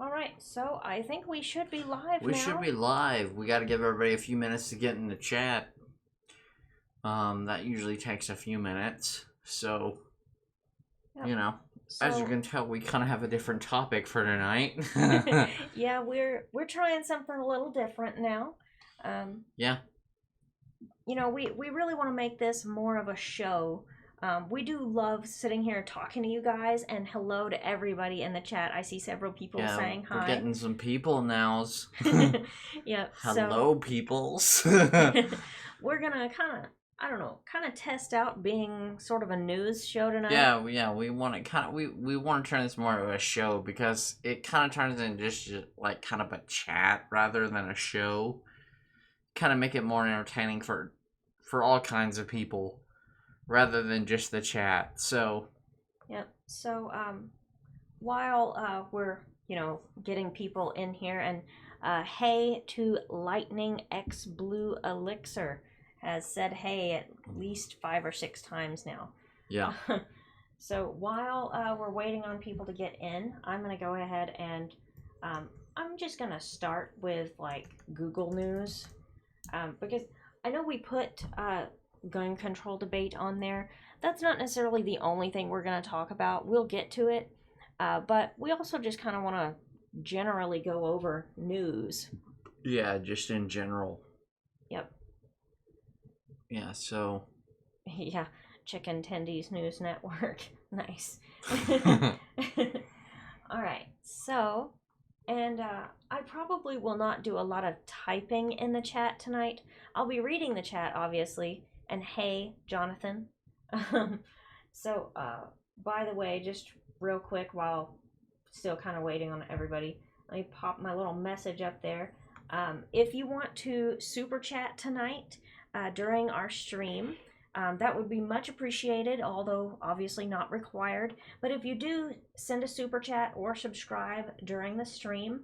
All right, so I think we should be live We now. should be live. We got to give everybody a few minutes to get in the chat. That usually takes a few minutes. So, Yep. as you can tell, we kind of have a different topic for tonight. Yeah, we're trying something a little different now. Yeah. We really want to make this more of a show. We do love sitting here talking to you guys, and hello to everybody in the chat. I see several people saying hi. We're getting some people now. Yep. Hello, peoples. We're gonna kind of test out being sort of a news show tonight. Yeah. We want to we want to turn this more of a show because it kind of turns into just like kind of a chat rather than a show. Kind of make it more entertaining for all kinds of people rather than just the chat. So yep. So while we're getting people in here, and hey to Lightning X Blue Elixir has said hey at least 5 or 6 times now. Yeah. So while we're waiting on people to get in, I'm gonna go ahead and I'm just gonna start with like Google News, because I know we put gun control debate on there. That's not necessarily the only thing we're gonna talk about. We'll get to it, but we also just kind of want to generally go over news. Yeah, just in general. Yep. Yeah, so. Yeah, Chicken Tendies News Network. Nice. All right, so, and I probably will not do a lot of typing in the chat tonight. I'll be reading the chat, obviously, and hey, Jonathan. So, by the way, just real quick while still kind of waiting on everybody, let me pop my little message up there. If you want to super chat tonight during our stream, that would be much appreciated, although obviously not required. But if you do send a super chat or subscribe during the stream,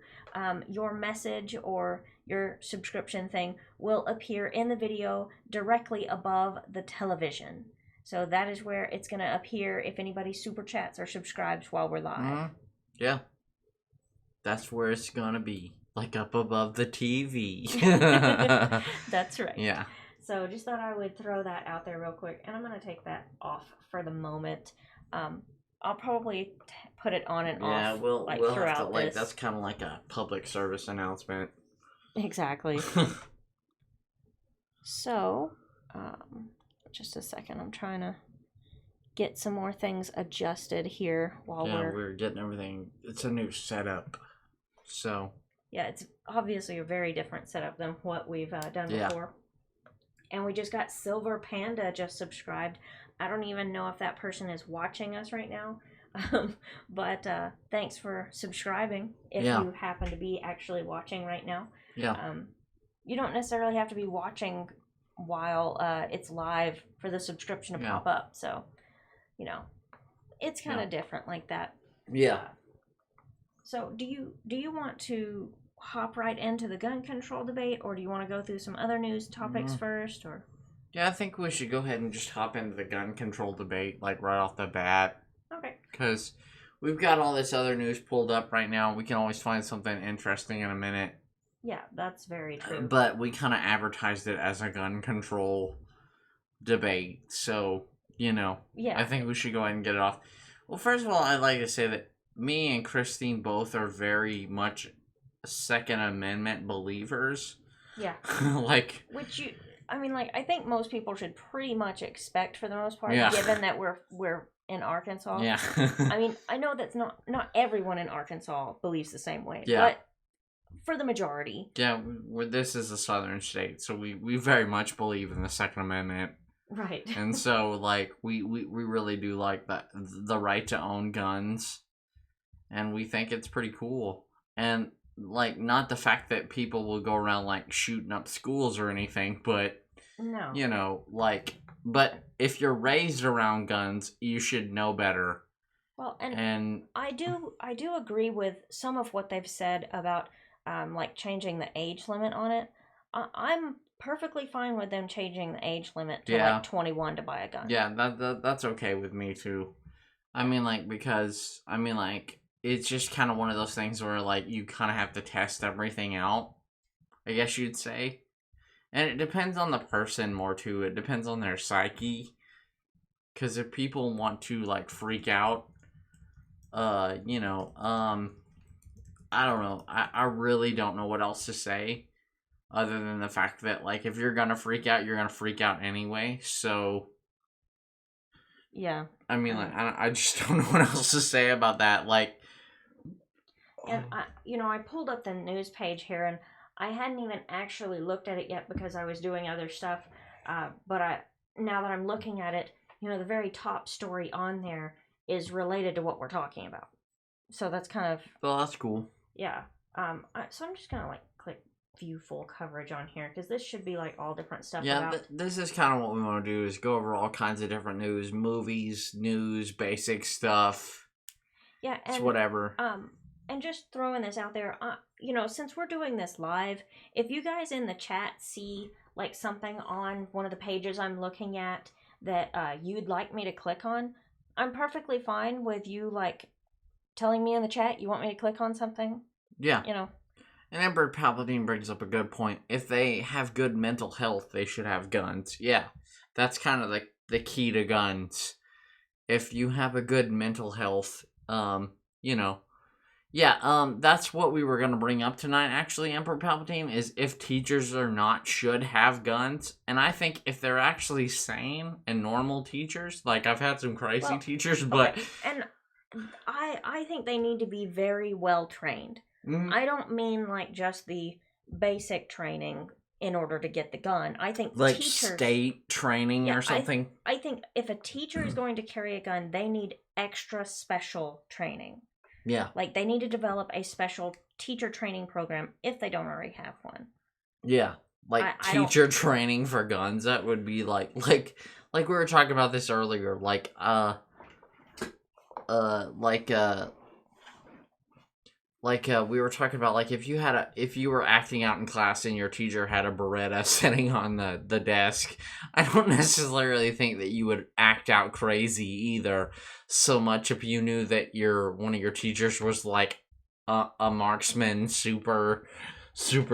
your message or your subscription thing will appear in the video directly above the television. So that is where it's going to appear if anybody super chats or subscribes while we're live. Yeah. That's where it's going to be. Like up above the TV. That's right. Yeah. So just thought I would throw that out there real quick. And I'm going to take that off for the moment. I'll probably put it on and off. Yeah, we'll throughout have to, this. that's kind of like a public service announcement. Exactly. So, just a second. I'm trying to get some more things adjusted here while we're getting everything. It's a new setup. So. Yeah, it's obviously a very different setup than what we've done before. And we just got Silver Panda just subscribed. I don't even know if that person is watching us right now. But thanks for subscribing if you happen to be actually watching right now. Yeah. You don't necessarily have to be watching while it's live for the subscription to pop up. So, it's kind of different like that. Yeah. So do you want to hop right into the gun control debate, or do you want to go through some other news topics first? Or yeah, I think we should go ahead and just hop into the gun control debate like right off the bat. Okay. Because we've got all this other news pulled up right now. We can always find something interesting in a minute. Yeah, that's very true. But we kind of advertised it as a gun control debate, so I think we should go ahead and get it off. Well, first of all, I'd like to say that me and Kristine both are very much Second Amendment believers. Yeah. I think most people should pretty much expect for the most part, given that we're in Arkansas. Yeah. I know that's not everyone in Arkansas believes the same way. Yeah. But for the majority. Yeah, this is a southern state, so we very much believe in the Second Amendment. Right. And so, we really do like the right to own guns. And we think it's pretty cool. And, not the fact that people will go around, shooting up schools or anything, but, no. But if you're raised around guns, you should know better. Well, and I do agree with some of what they've said about, changing the age limit on it. I'm perfectly fine with them changing the age limit to, 21 to buy a gun. Yeah, that's okay with me, too. Because, it's just kind of one of those things where, like, you kind of have to test everything out, I guess you'd say. And it depends on the person more, too. It depends on their psyche. Because if people want to, like, freak out, I don't know. I really don't know what else to say. Other than the fact that, like, if you're gonna freak out, you're gonna freak out anyway. So, yeah. I mean, like, I just don't know what else to say about that. Like, and I pulled up the news page here, and I hadn't even actually looked at it yet because I was doing other stuff. But now that I'm looking at it, the very top story on there is related to what we're talking about. So that's kind of, well, that's cool. yeah. So I'm just gonna like click view full coverage on here because this should be like all different stuff. Yeah, this is kind of what we want to do, is go over all kinds of different news, movies, news, basic stuff. Yeah, and it's whatever. And just throwing this out there, since we're doing this live, if you guys in the chat see like something on one of the pages I'm looking at that you'd like me to click on, I'm perfectly fine with you like telling me in the chat you want me to click on something. Yeah. And Emperor Palpatine brings up a good point. If they have good mental health, they should have guns. Yeah, that's kind of the key to guns. If you have a good mental health, that's what we were going to bring up tonight, actually, Emperor Palpatine, is if teachers or not should have guns. And I think if they're actually sane and normal teachers, like I've had some crazy teachers, but... Okay. And I think they need to be very well trained. Mm-hmm. I don't mean like just the basic training in order to get the gun. I think like teachers, state training or something. I think if a teacher is going to carry a gun, they need extra special training. Yeah. Like they need to develop a special teacher training program if they don't already have one. Yeah. Like teacher training for guns, that would be like we were talking about this earlier, we were talking about, like, if you were acting out in class and your teacher had a Beretta sitting on the desk, I don't necessarily think that you would act out crazy either, so much if you knew that one of your teachers was like a marksman, super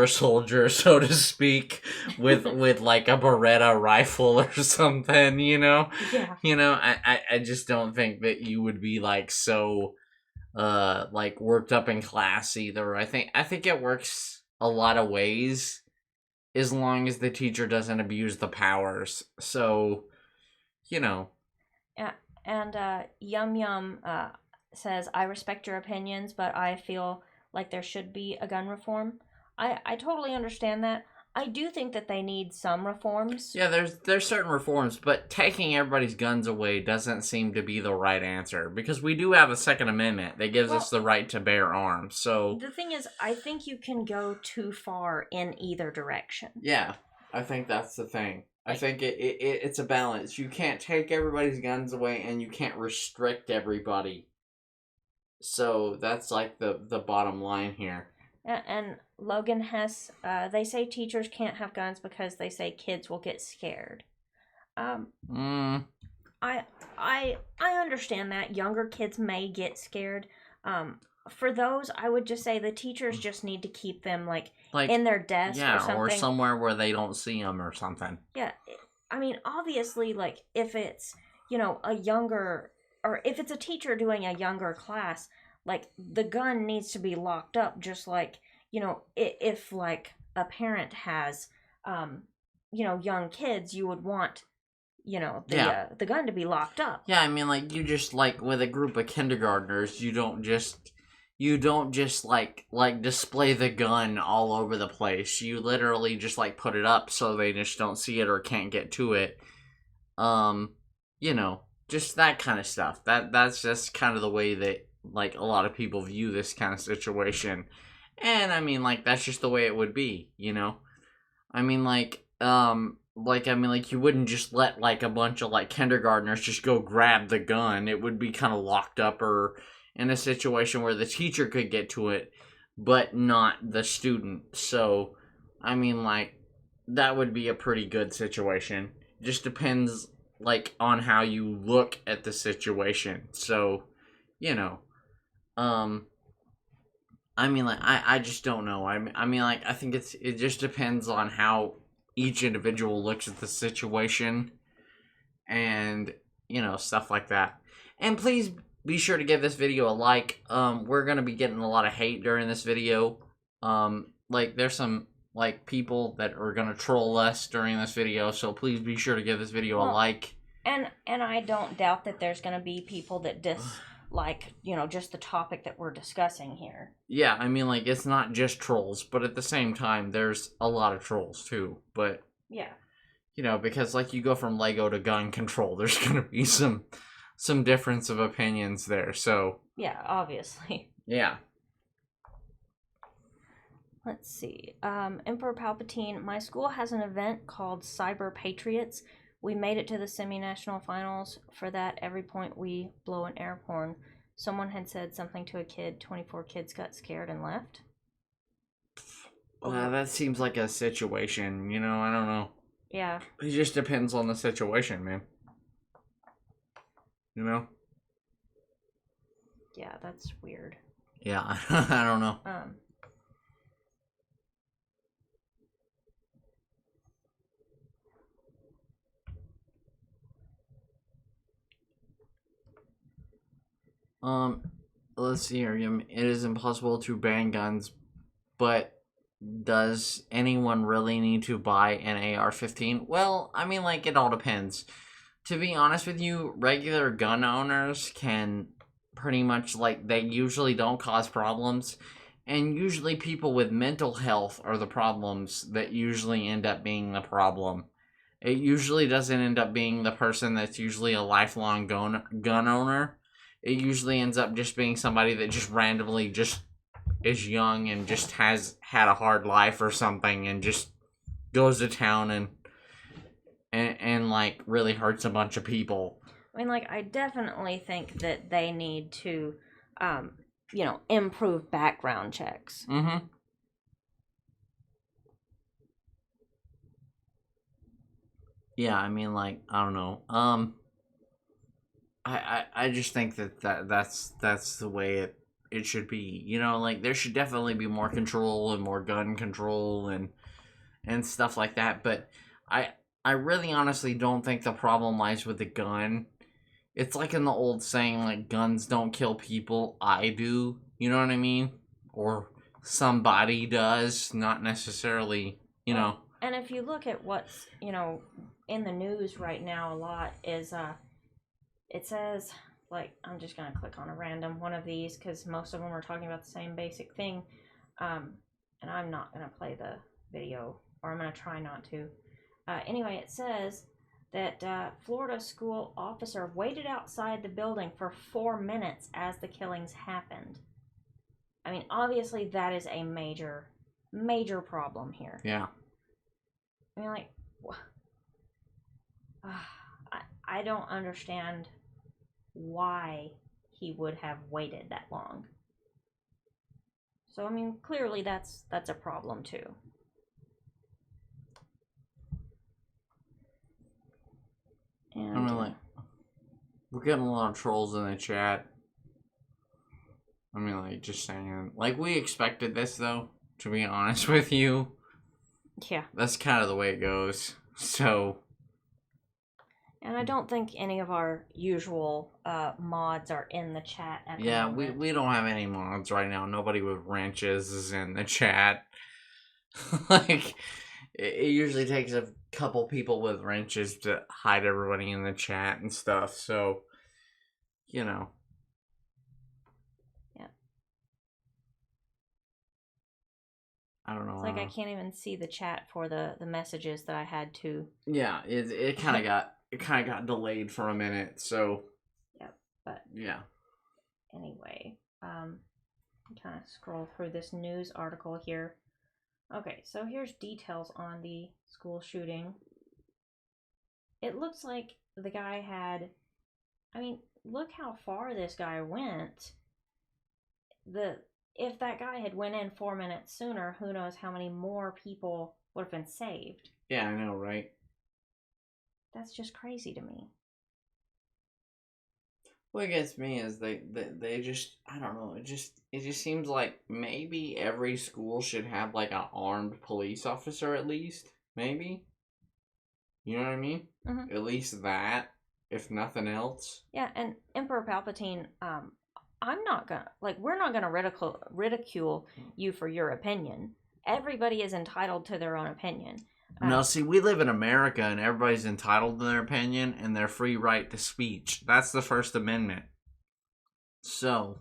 soldier, so to speak, with like a Beretta rifle or something, Yeah. I just don't think that you would be like so like worked up in class either. I think it works a lot of ways as long as the teacher doesn't abuse the powers. So, Yeah, and Yum Yum says, I respect your opinions, but I feel like there should be a gun reform. I totally understand that. I do think that they need some reforms. Yeah, there's certain reforms, but taking everybody's guns away doesn't seem to be the right answer, because we do have a Second Amendment that gives us the right to bear arms. So the thing is, I think you can go too far in either direction. Yeah, I think that's the thing. I think it's a balance. You can't take everybody's guns away, and you can't restrict everybody. So that's like the bottom line here. And Logan Hess, they say teachers can't have guns because they say kids will get scared. I understand that younger kids may get scared. For those, I would just say the teachers just need to keep them like in their desk or something, or somewhere where they don't see them or something. Yeah, I mean, obviously, like if it's a younger, or if it's a teacher doing a younger class, like the gun needs to be locked up, just like if like a parent has young kids, you would want the gun to be locked up. Yeah, I mean, like, you just, like, with a group of kindergartners, you don't just like display the gun all over the place. You literally just like put it up so they just don't see it or can't get to it. Just that kind of stuff. That's just kind of the way that like a lot of people view this kind of situation. And I mean, like, that's just the way it would be, I mean, you wouldn't just let like a bunch of like kindergartners just go grab the gun. It would be kind of locked up or in a situation where the teacher could get to it, but not the student. So, I mean, like, that would be a pretty good situation. Just depends, like, on how you look at the situation. So, I mean, like, I just don't know. I mean, like, I think it just depends on how each individual looks at the situation and, stuff like that. And please be sure to give this video a like. We're going to be getting a lot of hate during this video. Like, there's some, like, people that are going to troll us during this video, so please be sure to give this video a like. And I don't doubt that there's going to be people that like, just the topic that we're discussing here. Yeah, I mean, like, it's not just trolls, but at the same time, there's a lot of trolls, too. But, yeah, because, like, you go from Lego to gun control, there's gonna be some difference of opinions there, so... Yeah, obviously. Yeah. Let's see. Emperor Palpatine, my school has an event called Cyber Patriots. We made it to the semi-national finals. For that, every point we blow an air horn. Someone had said something to a kid. 24 kids got scared and left. That seems like a situation, I don't know. Yeah. It just depends on the situation, man. Yeah, that's weird. Yeah, I don't know. Let's see here. It is impossible to ban guns, but does anyone really need to buy an AR-15? Well, I mean, like, it all depends. To be honest with you, regular gun owners can pretty much, like, they usually don't cause problems. And usually people with mental health are the problems that usually end up being the problem. It usually doesn't end up being the person that's usually a lifelong gun owner. It usually ends up just being somebody that just randomly just is young and just has had a hard life or something and just goes to town and like really hurts a bunch of people. I mean, like, I definitely think that they need to, improve background checks. Mm-hmm. Yeah, I mean, like, I don't know. I just think that's the way it should be. Like, there should definitely be more control and more gun control and stuff like that. But I really honestly don't think the problem lies with the gun. It's like in the old saying, like, guns don't kill people. I do. You know what I mean? Or somebody does, not necessarily, Well, and if you look at what's, in the news right now a lot is, it says, like, I'm just going to click on a random one of these because most of them are talking about the same basic thing. And I'm not going to play the video, or I'm going to try not to. Anyway, it says that Florida school officer waited outside the building for 4 minutes as the killings happened. I mean, obviously that is a major, major problem here. Yeah. I mean, like, I don't understand why he would have waited that long. So, I mean, clearly that's a problem too. And, I mean, like, we're getting a lot of trolls in the chat. I mean, like, just saying. Like, we expected this, though, to be honest with you. Yeah. That's kind of the way it goes. So. And I don't think any of our usual mods are in the chat at the moment. Yeah, we don't have any mods right now. Nobody with wrenches is in the chat. Like, it usually takes a couple people with wrenches to hide everybody in the chat and stuff. So, Yeah. I don't know. It's like I can't even see the chat for the messages that I had to. Yeah, it kind of got delayed for a minute. So. Yep. But. Yeah. Anyway, kind of scroll through this news article here. Okay, so here's details on the school shooting. It looks like the guy had, I mean, look how far this guy went. If that guy had went in 4 minutes sooner, who knows how many more people would have been saved. Yeah, I know, right? That's just crazy to me. What gets me is they just, I don't know, it just seems like maybe every school should have like an armed police officer at least, maybe. You know what I mean? Mm-hmm. At least that, if nothing else. Yeah, and Emperor Palpatine, I'm not gonna like we're not gonna ridicule you for your opinion. Everybody is entitled to their own opinion. No, see, we live in America and everybody's entitled to their opinion and their free right to speech. That's the First Amendment. So,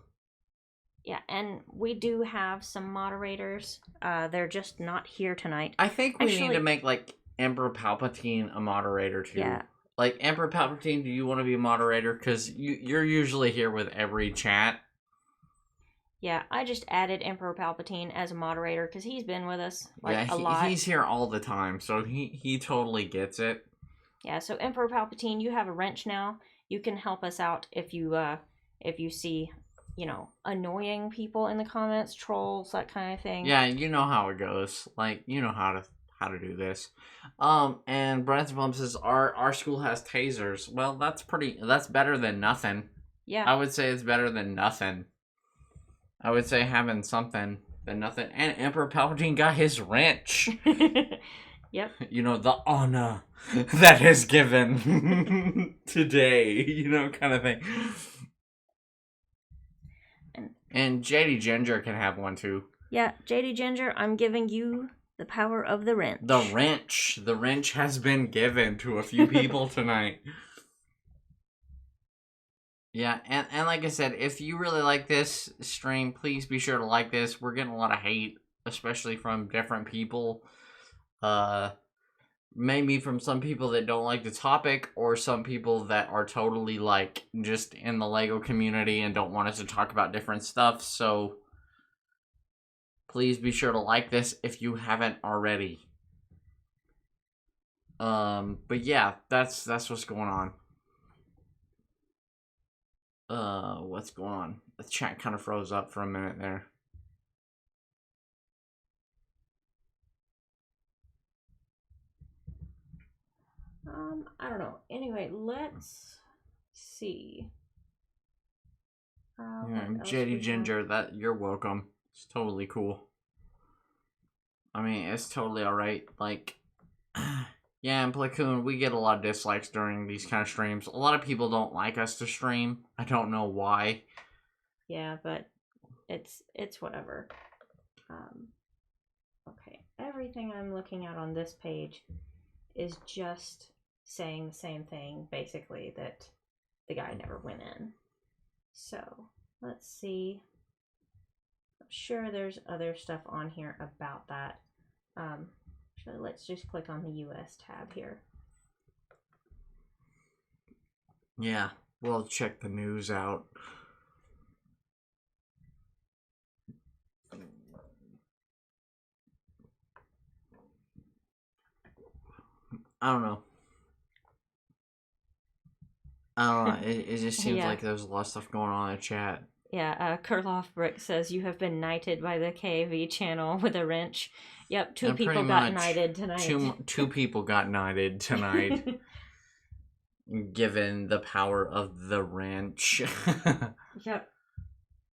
Yeah, and we do have some moderators. They're just not here tonight. I think we need to make, like, Emperor Palpatine a moderator, too. Yeah. Like, Emperor Palpatine, do you want to be a moderator? Because you're usually here with every chat. Yeah, I just added Emperor Palpatine as a moderator because he's been with us a lot. He's here all the time, so he totally gets it. Yeah, so Emperor Palpatine, you have a wrench now. You can help us out if you see, annoying people in the comments, trolls, that kind of thing. Yeah, you know how it goes. Like, you know how to do this. And Branson Plum says our school has tasers. Well, that's better than nothing. Yeah. I would say it's better than nothing. I would say having something than nothing. And Emperor Palpatine got his wrench. Yep. The honor that is given today, kind of thing. And JD Ginger can have one too. Yeah, JD Ginger, I'm giving you the power of the wrench. The wrench. The wrench has been given to a few people tonight. Yeah, and like I said, if you really like this stream, please be sure to like this. We're getting a lot of hate, especially from different people. Maybe from some people that don't like the topic, or some people that are totally, like, just in the LEGO community and don't want us to talk about different stuff. So, please be sure to like this if you haven't already. But yeah, that's what's going on. What's going on? The chat kind of froze up for a minute there. I don't know. Anyway, let's see. JD Ginger, you're welcome. It's totally cool. I mean, it's totally alright. Like, yeah, and Platoon, we get a lot of dislikes during these kind of streams. A lot of people don't like us to stream. I don't know why. Yeah, but it's whatever. Okay, everything I'm looking at on this page is just saying the same thing, basically, that the guy never went in. So, let's see. I'm sure there's other stuff on here about that. So let's just click on the US tab here. Yeah, we'll check the news out. I don't know. It just seems like there's a lot of stuff going on in the chat. Yeah, Kurloff Brick says you have been knighted by the KV channel with a wrench. Yep, two people got knighted tonight. Two people got knighted tonight. Given the power of the wrench. Yep.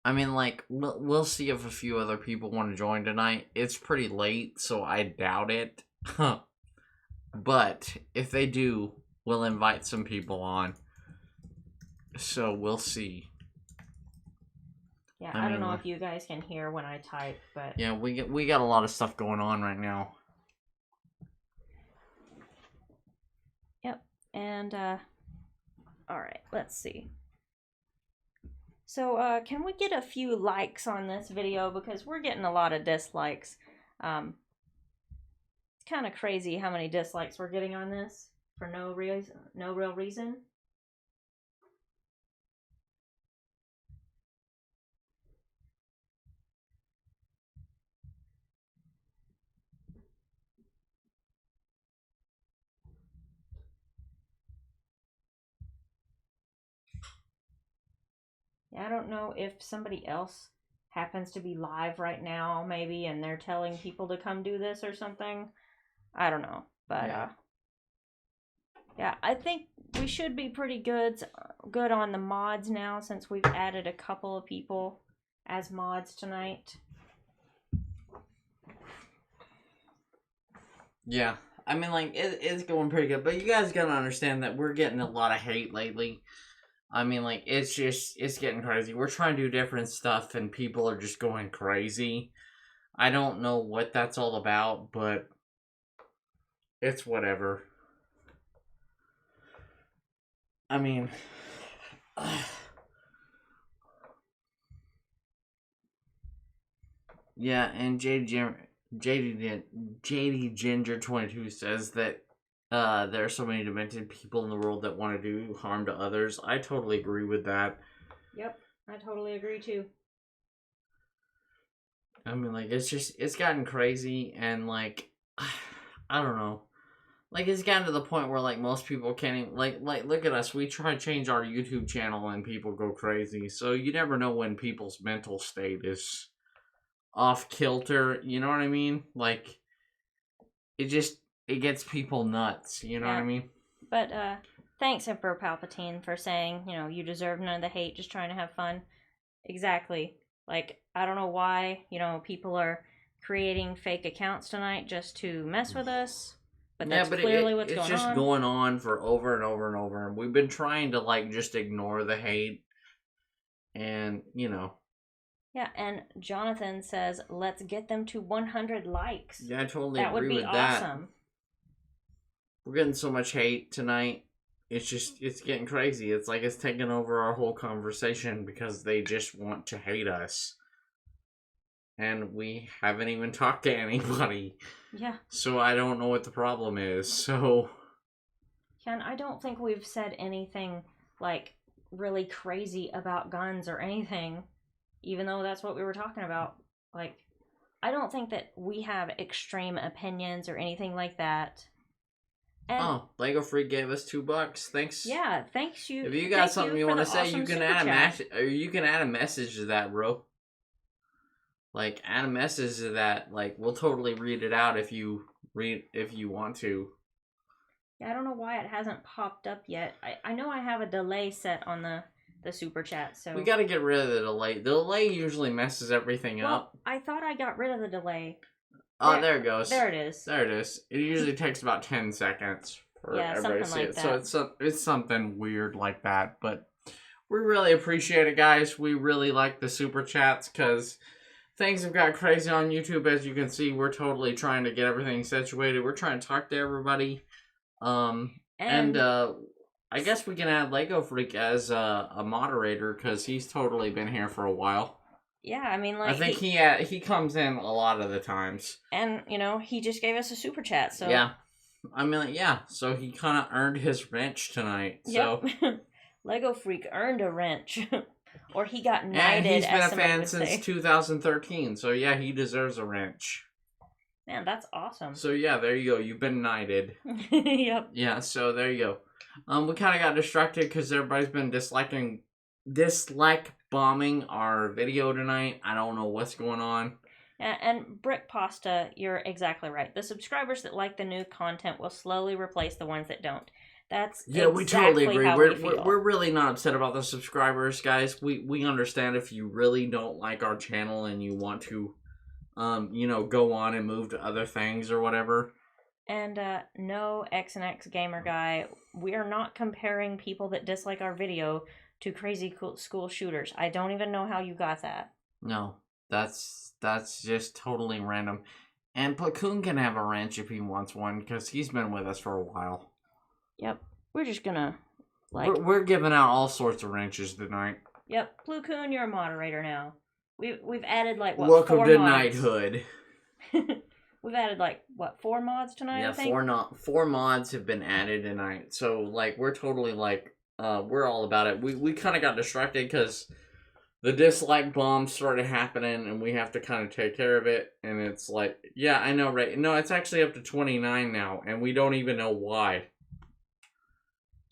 I mean, like, we'll see if a few other people want to join tonight. It's pretty late, so I doubt it. But if they do, we'll invite some people on. So we'll see. Yeah, I don't know if you guys can hear when I type, but yeah, we got a lot of stuff going on right now. Yep. And all right, let's see. So can we get a few likes on this video, because we're getting a lot of dislikes. It's kind of crazy how many dislikes we're getting on this for no real reason. I don't know if somebody else happens to be live right now, maybe, and they're telling people to come do this or something. I don't know, but Yeah, I think we should be pretty good on the mods now since we've added a couple of people as mods tonight. Yeah, I mean, like, it's going pretty good, but you guys gotta understand that we're getting a lot of hate lately. I mean, like, it's getting crazy. We're trying to do different stuff, and people are just going crazy. I don't know what that's all about, but it's whatever. I mean, yeah, and JD Ginger 22 says that there are so many demented people in the world that want to do harm to others. I totally agree with that. Yep, I totally agree too. I mean, like, it's gotten crazy, and, like, I don't know. Like, it's gotten to the point where, like, most people can't even, like, look at us. We try to change our YouTube channel and people go crazy. So you never know when people's mental state is off kilter. You know what I mean? Like, it gets people nuts. You know what I mean? But, thanks, Emperor Palpatine, for saying, you deserve none of the hate, just trying to have fun. Exactly. Like, I don't know why, people are creating fake accounts tonight just to mess with us. But that's clearly what's going on. It's just going on for over and over and over. And we've been trying to, like, just ignore the hate. And, Yeah, and Jonathan says, let's get them to 100 likes. Yeah, I totally agree with that. That would be awesome. We're getting so much hate tonight. It's getting crazy. It's like it's taking over our whole conversation because they just want to hate us. And we haven't even talked to anybody. Yeah. So I don't know what the problem is. So. Ken, I don't think we've said anything, like, really crazy about guns or anything, even though that's what we were talking about. Like, I don't think that we have extreme opinions or anything like that. And Lego Freak gave us $2. Thanks. Yeah, thanks you. If you got something you want to say, you can add a message to that, bro. Like, add a message to that. Like, we'll totally read it out if you want to. Yeah, I don't know why it hasn't popped up yet. I know I have a delay set on the super chat, so we got to get rid of the delay. The delay usually messes everything up. I thought I got rid of the delay. Oh, there it goes. There it is. There it is. It usually takes about 10 seconds for everybody to see it. That. So it's something weird like that. But we really appreciate it, guys. We really like the super chats because things have got crazy on YouTube. As you can see, we're totally trying to get everything situated. We're trying to talk to everybody. And I guess we can add Lego Freak as a moderator because he's totally been here for a while. Yeah, I mean, like, I think he comes in a lot of the times. And, he just gave us a super chat, so. Yeah. I mean, like, yeah, so he kind of earned his wrench tonight, so. Yep. Lego Freak earned a wrench. Or he got knighted, and he's been a fan since 2013, so yeah, he deserves a wrench. Man, that's awesome. So yeah, there you go, you've been knighted. Yep. Yeah, so there you go. We kind of got distracted because everybody's been dislike bombing our video tonight. I don't know what's going on. And Brick Pasta, you're exactly right. The subscribers that like the new content will slowly replace the ones that don't. That's we totally agree. We're really not upset about the subscribers, guys. We understand if you really don't like our channel and you want to, go on and move to other things or whatever. And no X and X gamer guy. We are not comparing people that dislike our video to crazy cool school shooters. I don't even know how you got that. No, that's just totally random. And Platoon can have a wrench if he wants one because he's been with us for a while. Yep, we're just gonna we're giving out all sorts of wrenches tonight. Yep, Platoon, you're a moderator now. We've added welcome 4 to mods? Knighthood. We've added 4 mods tonight? Yeah, I think? 4 mods have been added tonight. So we're totally we're all about it. We kind of got distracted because the dislike bomb started happening and we have to kind of take care of it. And it's yeah, I know, right? No, it's actually up to 29 now and we don't even know why.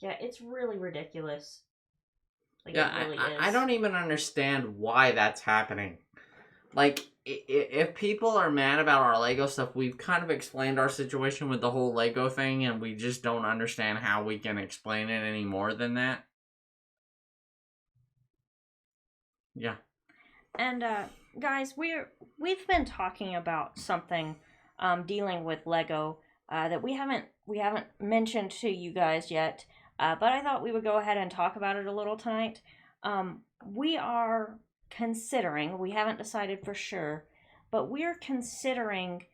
Yeah, it's really ridiculous. Yeah, it really is. I don't even understand why that's happening. if people are mad about our Lego stuff, we've kind of explained our situation with the whole Lego thing, and we just don't understand how we can explain it any more than that. Yeah. And guys, we've been talking about something dealing with Lego that we haven't mentioned to you guys yet, but I thought we would go ahead and talk about it a little tonight. We are considering, we haven't decided for sure, but we're considering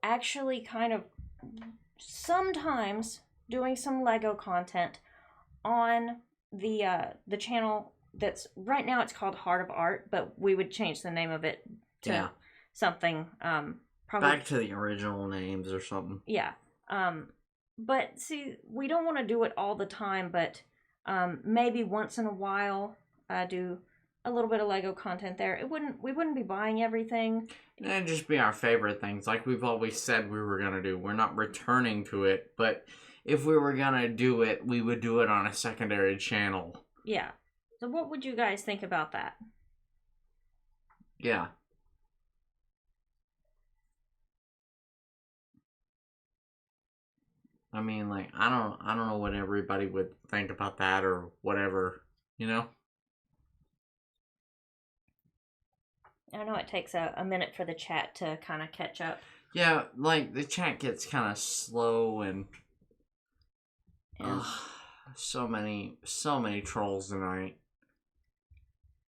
actually kind of sometimes doing some Lego content on the channel that's right now. It's called Heart of Art, but we would change the name of it to something probably back to the original names or something. Yeah. But see, we don't want to do it all the time, but maybe once in a while do a little bit of Lego content there. We wouldn't be buying everything. It'd just be our favorite things, like we've always said we were gonna do. We're not returning to it, but if we were gonna do it, we would do it on a secondary channel. Yeah. So what would you guys think about that? Yeah. I mean, like, I don't know what everybody would think about that or whatever, you know? I know it takes a minute for the chat to kind of catch up. Yeah, like, the chat gets kind of slow and so many trolls tonight.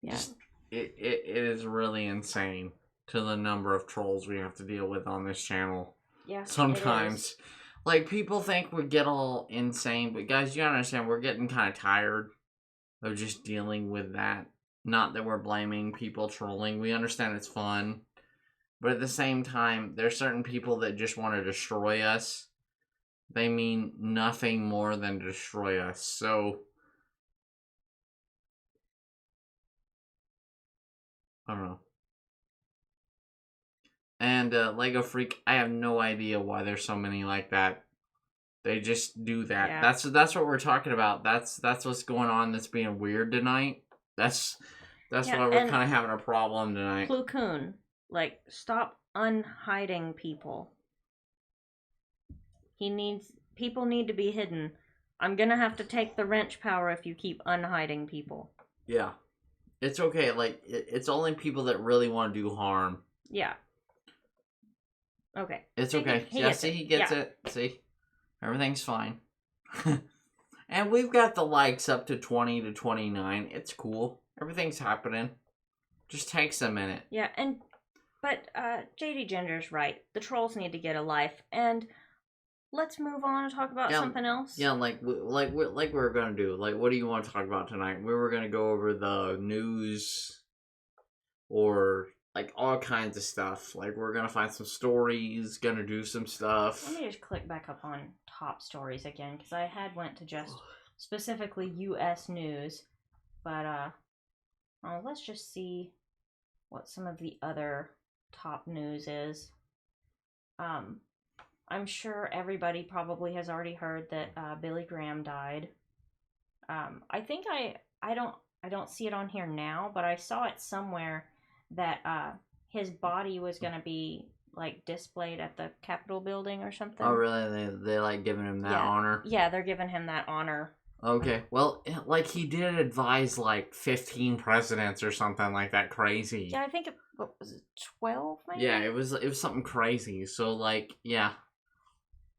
Yeah. Just, it is really insane to the number of trolls we have to deal with on this channel. Yeah. Sometimes. Like, people think we get all insane, but guys, you understand, we're getting kind of tired of just dealing with that. Not that we're blaming people trolling. We understand it's fun. But at the same time, there's certain people that just want to destroy us. They mean nothing more than destroy us. So, I don't know. And Lego Freak, I have no idea why there's so many like that. They just do that. Yeah. That's what we're talking about. That's what's going on. That's being weird tonight. That's why we're kind of having a problem tonight. Plu-Kun, like, stop unhiding people. People need to be hidden. I'm gonna have to take the wrench power if you keep unhiding people. Yeah, it's okay. Like, it's only people that really want to do harm. Yeah. Okay. It's okay. He gets it. See, everything's fine. And we've got the likes up to 20 to 29. It's cool. Everything's happening. Just takes a minute. Yeah, but JD Ginger's right. The trolls need to get a life, and let's move on and talk about something else. Yeah, like we're gonna do. Like, what do you want to talk about tonight? We were gonna go over the news, or like all kinds of stuff. Like, we're gonna find some stories, gonna do some stuff. Let me just click back up on top stories again, because I had went to just specifically U.S. news, but let's just see what some of the other top news is. I'm sure everybody probably has already heard that Billy Graham died. I think I don't see it on here now, but I saw it somewhere that his body was gonna be like displayed at the Capitol building or something. Oh, really? They like giving him that honor? Yeah, they're giving him that honor. Okay, well, like, he did advise like 15 presidents or something like that crazy. Yeah, I think what was it, 12 maybe? Yeah, it was something crazy. So, like, yeah.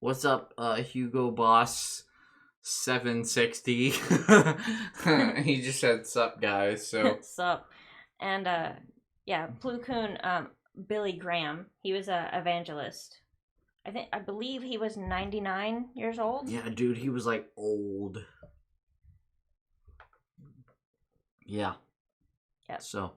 What's up, Hugo Boss 760? He just said sup, guys, so. Sup. And, yeah, Plu-Kun, Billy Graham, he was a evangelist. I believe he was 99 years old. Yeah, dude, he was, like, old. Yeah. Yeah. So.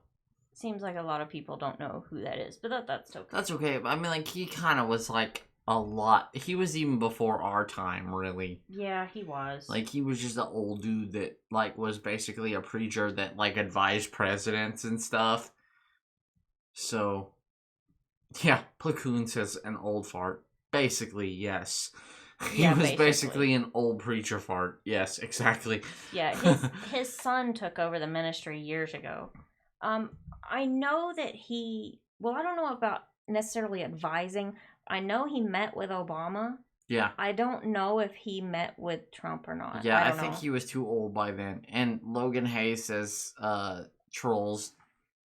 Seems like a lot of people don't know who that is, but that's okay. That's okay. I mean, like, he kind of was, like, a lot. He was even before our time, really. Yeah, he was. Like, he was just an old dude that, like, was basically a preacher that, like, advised presidents and stuff. So, yeah, Plu-Kun says an old fart. Basically, yes. He was basically an old preacher fart. Yes, exactly. Yeah, his son took over the ministry years ago. I know that well, I don't know about necessarily advising. I know he met with Obama. Yeah. I don't know if he met with Trump or not. Yeah, I I don't think know. he was too old by then. And Logan Hayes says trolls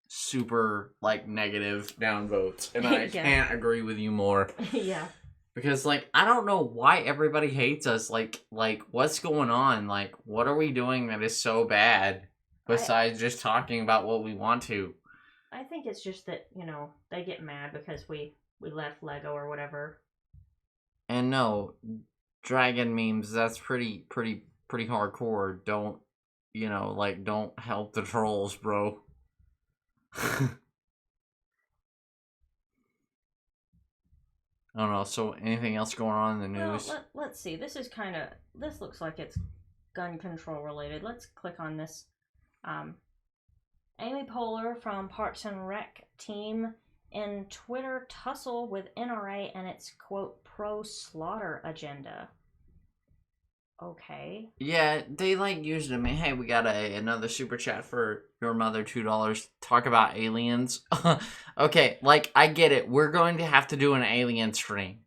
super like negative downvotes. And I Yeah. can't agree with you more. Yeah. Because like I don't know why everybody hates us. Like what's going on? Like what are we doing that is so bad besides just talking about what we want to? I think it's just that, they get mad because we left Lego or whatever. And no, dragon memes, that's pretty hardcore. Don't don't help the trolls, bro. I don't know. So, anything else going on in the news? Well, let's see. This looks like it's gun control related. Let's click on this. Amy Poehler from Parks and Rec team in Twitter tussle with NRA and its quote pro-slaughter agenda. Okay. Yeah, they used them. Hey, we got another super chat for your mother, $2. Talk about aliens. Okay, I get it. We're going to have to do an alien stream.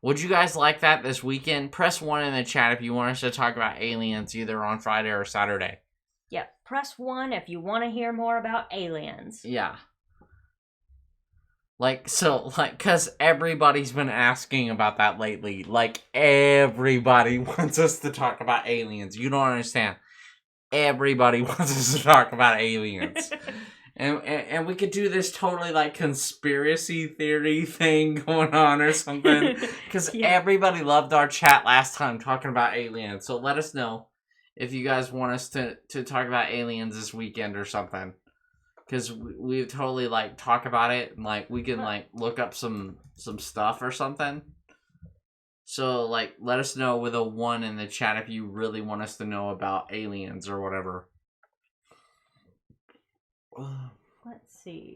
Would you guys like that this weekend? Press 1 in the chat if you want us to talk about aliens either on Friday or Saturday. Yeah, press 1 if you want to hear more about aliens. Yeah. Because everybody's been asking about that lately. Everybody wants us to talk about aliens. You don't understand. Everybody wants us to talk about aliens. and we could do this totally, conspiracy theory thing going on or something. Because everybody loved our chat last time talking about aliens. So let us know if you guys want us to talk about aliens this weekend or something. Because we totally talk about it and we can look up some stuff or something. So let us know with a 1 in the chat if you really want us to know about aliens or whatever. Let's see.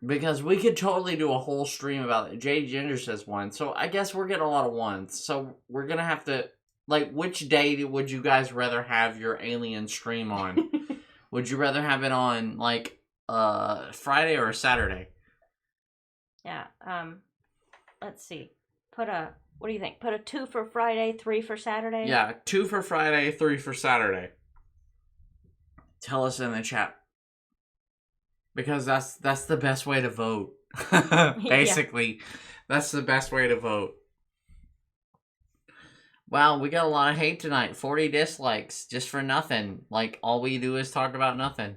Because we could totally do a whole stream about it. Jay Ginger says 1. So I guess we're getting a lot of 1s. So we're gonna have to which day would you guys rather have your alien stream on? Would you rather have it on Friday or Saturday? Yeah, let's see. What do you think? Put a 2 for Friday, 3 for Saturday? Yeah, 2 for Friday, 3 for Saturday. Tell us in the chat. Because that's the best way to vote. Basically, that's the best way to vote. Wow, we got a lot of hate tonight. 40 dislikes just for nothing. All we do is talk about nothing.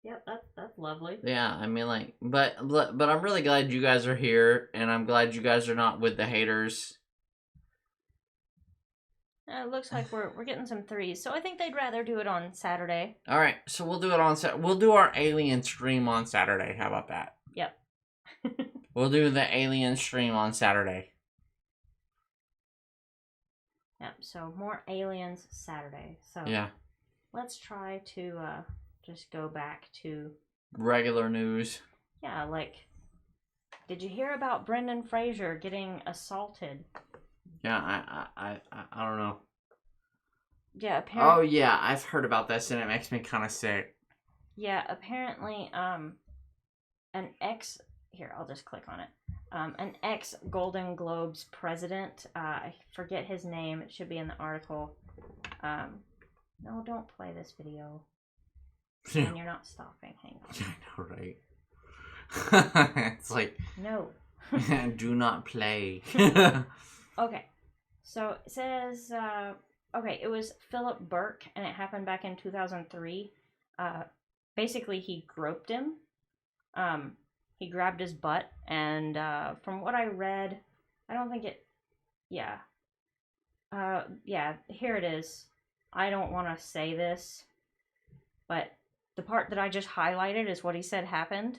Yep, that's lovely. Yeah, I mean, but I'm really glad you guys are here, and I'm glad you guys are not with the haters. It looks like we're getting some 3s, so I think they'd rather do it on Saturday. All right, so we'll do it on we'll do our alien stream on Saturday. How about that? Yep. We'll do the alien stream on Saturday. Yep. So more aliens Saturday. So yeah, let's try to just go back to regular news. Yeah, did you hear about Brendan Fraser getting assaulted? Yeah, I don't know. Yeah, apparently. Oh yeah, I've heard about this and it makes me kind of sick. Yeah, apparently, an ex. Here, I'll just click on it. An ex Golden Globes president. I forget his name. It should be in the article. No, don't play this video. And you're not stopping. Hang on. I know, right? It's no. Do not play. Okay, so it says, it was Phillip Burke, and it happened back in 2003. Basically, he groped him. He grabbed his butt, and from what I read, I don't think it. Yeah. Here it is. I don't want to say this, but the part that I just highlighted is what he said happened.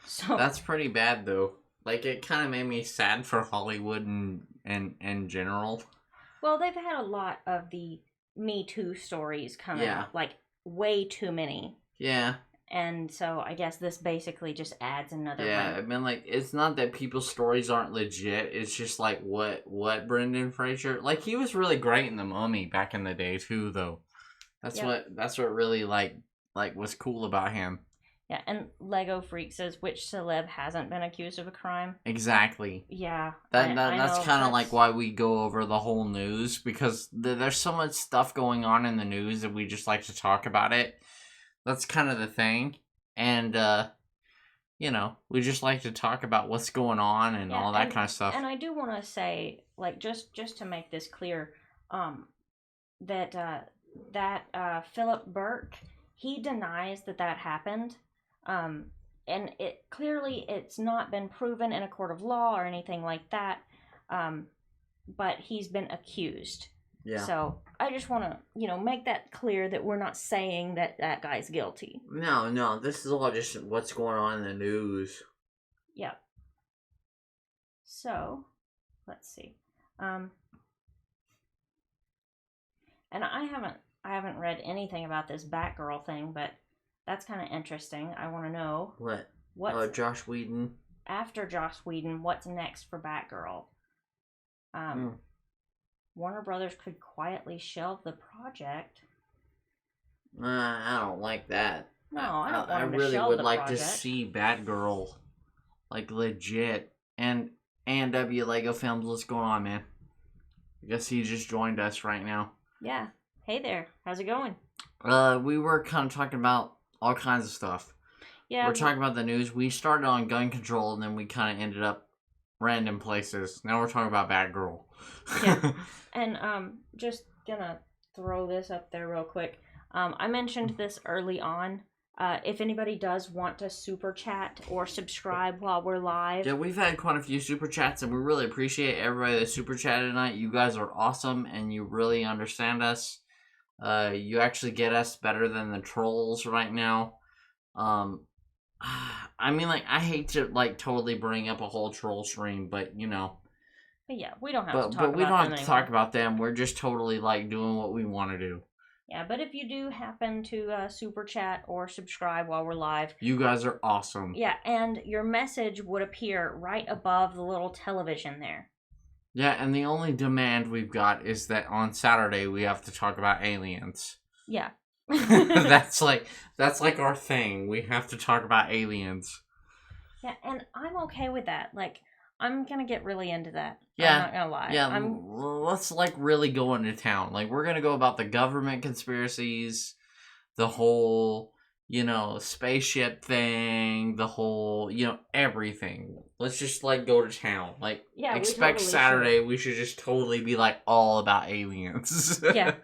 So that's pretty bad, though. It kind of made me sad for Hollywood and general. Well, they've had a lot of the Me Too stories coming out. Way too many. Yeah. And so I guess this basically just adds another one. Yeah, I mean, it's not that people's stories aren't legit. It's just, what Brendan Fraser... he was really great in The Mummy back in the day, too, though. That's what really, was cool about him. Yeah, and Lego Freak says, which celeb hasn't been accused of a crime? Exactly. Yeah. That's kind of like why we go over the whole news, because there's so much stuff going on in the news that we just like to talk about it. That's kind of the thing. And, you know, we just like to talk about what's going on and all that kind of stuff. And I do want to say, like, just to make this clear, that Phillip Burke, he denies that happened. And it's not been proven in a court of law or anything like that. But he's been accused. Yeah. So I just want to, make that clear that we're not saying that guy's guilty. No, this is all just what's going on in the news. Yeah. So, let's see. And I haven't read anything about this Batgirl thing, but that's kind of interesting. I want to know what Joss Whedon. After Joss Whedon, what's next for Batgirl? Warner Brothers could quietly shelve the project. I don't like that. No, I don't want I really would like to see Batgirl, like, legit. And A&W Lego Films, what's going on, man? I guess he just joined us right now. Yeah. Hey there. How's it going? We were kind of talking about all kinds of stuff. Yeah. We're talking about the news. We started on gun control, and then we kind of ended up random places. Now we're talking about Batgirl. Yeah. And just gonna throw this up there real quick. I mentioned this early on. If anybody does want to super chat or subscribe while we're live. Yeah, we've had quite a few super chats, and we really appreciate everybody that super chatted tonight. You guys are awesome, and you really understand us. You actually get us better than the trolls right now. I mean, like, I hate to, like, totally bring up a whole troll stream, but, But yeah, we don't have to talk about them. But we don't have to talk anymore. about them. We're just totally, like, doing what we want to do. Yeah, but if you do happen to super chat or subscribe while we're live, you guys are awesome. Yeah, and your message would appear right above the little television there. Yeah, and the only demand we've got is that on Saturday we have to talk about aliens. Yeah. that's like our thing. We have to talk about aliens. Yeah, and I'm okay with that. Like, I'm gonna get really into that. Yeah, I'm not gonna lie. Yeah, let's, like, really go into town. Like, we're gonna go about the government conspiracies, the whole, spaceship thing, the whole, everything. Let's just, like, go to town. Like, yeah, expect totally Saturday. We should just totally be, like, all about aliens. Yeah.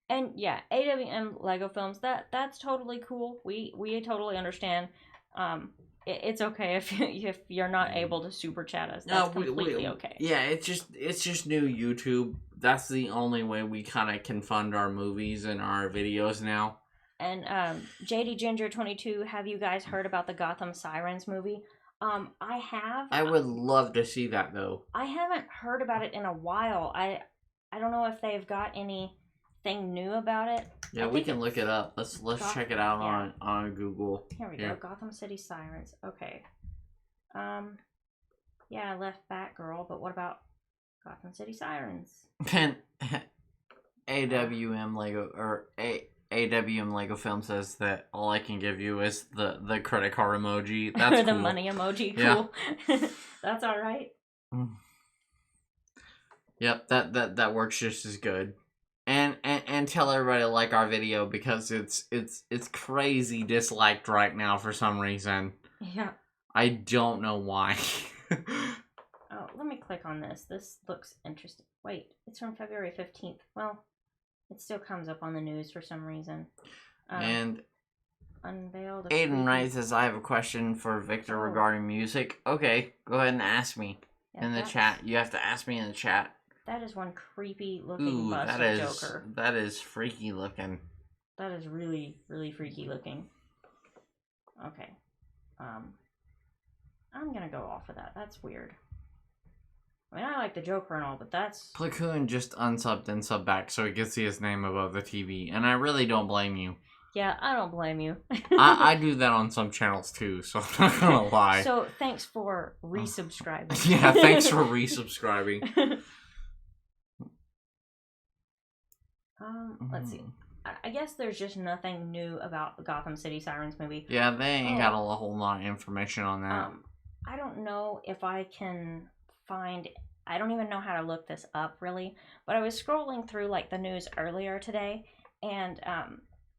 And yeah, AWM Lego Films, that's totally cool. We totally understand. It's okay if you're not able to super chat us. That's completely okay. Yeah, it's just new YouTube. That's the only way we kind of can fund our movies and our videos now. And JD Ginger 22, have you guys heard about the Gotham Sirens movie? I have. I would love to see that, though. I haven't heard about it in a while. I don't know if they've got anything new about it. Yeah, we can look it up. Let's check it out on Google. Here we go. Gotham City Sirens. Okay. Yeah, I left Batgirl, but what about Gotham City Sirens? And AWM Lego Film says that all I can give you is the credit card emoji. That's the cool. money emoji. Cool. Yeah. That's all right. Yep, that works just as good. And tell everybody to like our video, because it's crazy disliked right now for some reason. Yeah. I don't know why. Oh, let me click on this. This looks interesting. Wait, it's from February 15th. Well, it still comes up on the news for some reason. And unveiled. Aiden writes says, I have a question for Victor regarding music. Okay, go ahead and ask me in the chat. You have to ask me in the chat. That is one creepy looking bust of Joker. That is freaky looking. That is really, really freaky looking. Okay. I'm gonna go off of that. That's weird. I mean, I like the Joker and all, but that's... Platoon just unsubbed and subbed back so he can see his name above the TV, and I really don't blame you. Yeah, I don't blame you. I do that on some channels too, so I'm not gonna lie. So, thanks for resubscribing. Yeah, thanks for resubscribing. Let's see. I guess there's just nothing new about the Gotham City Sirens movie. Yeah, they ain't got a whole lot of information on that. I don't know if I can find. I don't even know how to look this up really, but I was scrolling through like the news earlier today, and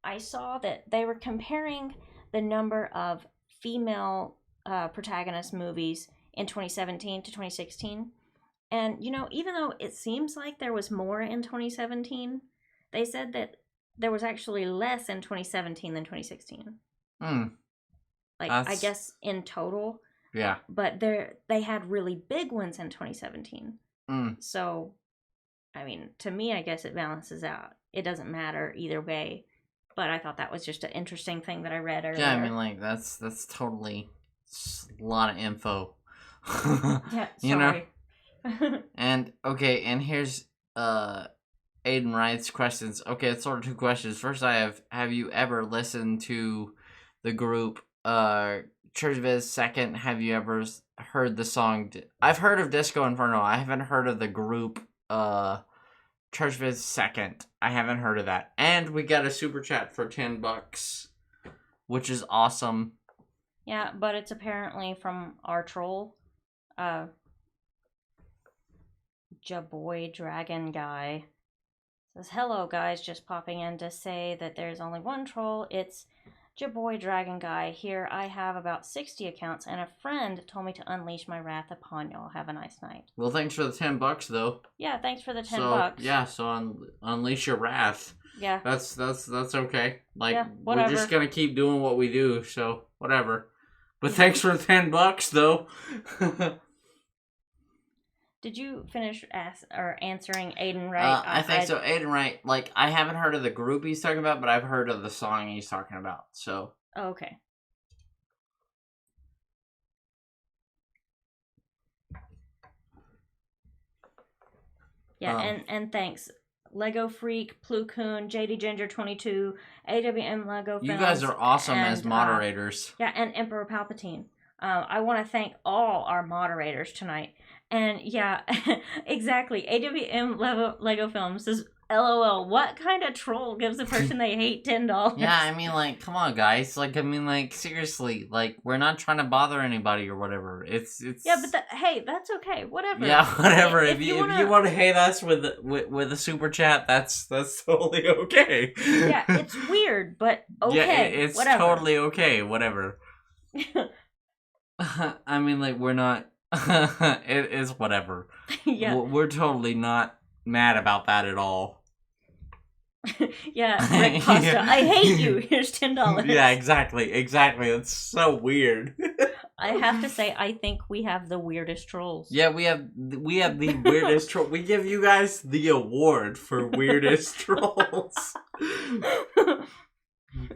I saw that they were comparing the number of female protagonist movies in 2017 to 2016. And, even though it seems like there was more in 2017, they said that there was actually less in 2017 than 2016. Like, I guess in total. Yeah. But they had really big ones in 2017. So, I mean, to me, I guess it balances out. It doesn't matter either way. But I thought that was just an interesting thing that I read earlier. Yeah, I mean, like, that's totally a lot of info. Yeah, sorry. And, okay, and here's Aiden writes questions. Okay, it's sort of two questions. First, have you ever listened to the group Church Viz? Second, have you ever heard the song? I've heard of Disco Inferno. I haven't heard of the group Church Viz. Second, I haven't heard of that. And we got a super chat for $10, which is awesome. Yeah, but it's apparently from our troll, Jaboy Dragon Guy. Says, hello guys, just popping in to say that there's only one troll. It's Jaboy Dragon Guy. Here I have about 60 accounts, and a friend told me to unleash my wrath upon y'all. Have a nice night. Well, thanks for the $10 though. Yeah, thanks for the $10. Yeah, so unleash your wrath. Yeah. That's okay. Like, yeah, whatever. We're just gonna keep doing what we do, so whatever. But thanks for the $10 though. Did you finish answering Aiden right? I think so. Aiden right. Like, I haven't heard of the group he's talking about, but I've heard of the song he's talking about. So. Oh, okay. Yeah, and thanks. Lego Freak, Plucoon, JD Ginger 22, AWM Lego Films. You guys are awesome as moderators. Yeah, and Emperor Palpatine. I want to thank all our moderators tonight. And yeah, exactly. AWM Lego Films says, LOL, what kind of troll gives a person they hate $10? Yeah, I mean, like, come on, guys. Like, I mean, like, seriously. Like, we're not trying to bother anybody or whatever. It's... Yeah, but hey, that's okay. Whatever. Yeah, whatever. If you want to hate us with a super chat, that's totally okay. Yeah, it's weird, but okay. Yeah, it's whatever. Totally okay. Whatever. I mean, like, we're not... it is whatever. Yeah. We're totally not mad about that at all. Yeah, Rick Costa, yeah. I hate you. Here's $10. Yeah, exactly. It's so weird. I have to say, I think we have the weirdest trolls. Yeah, we have the weirdest troll. We give you guys the award for weirdest trolls.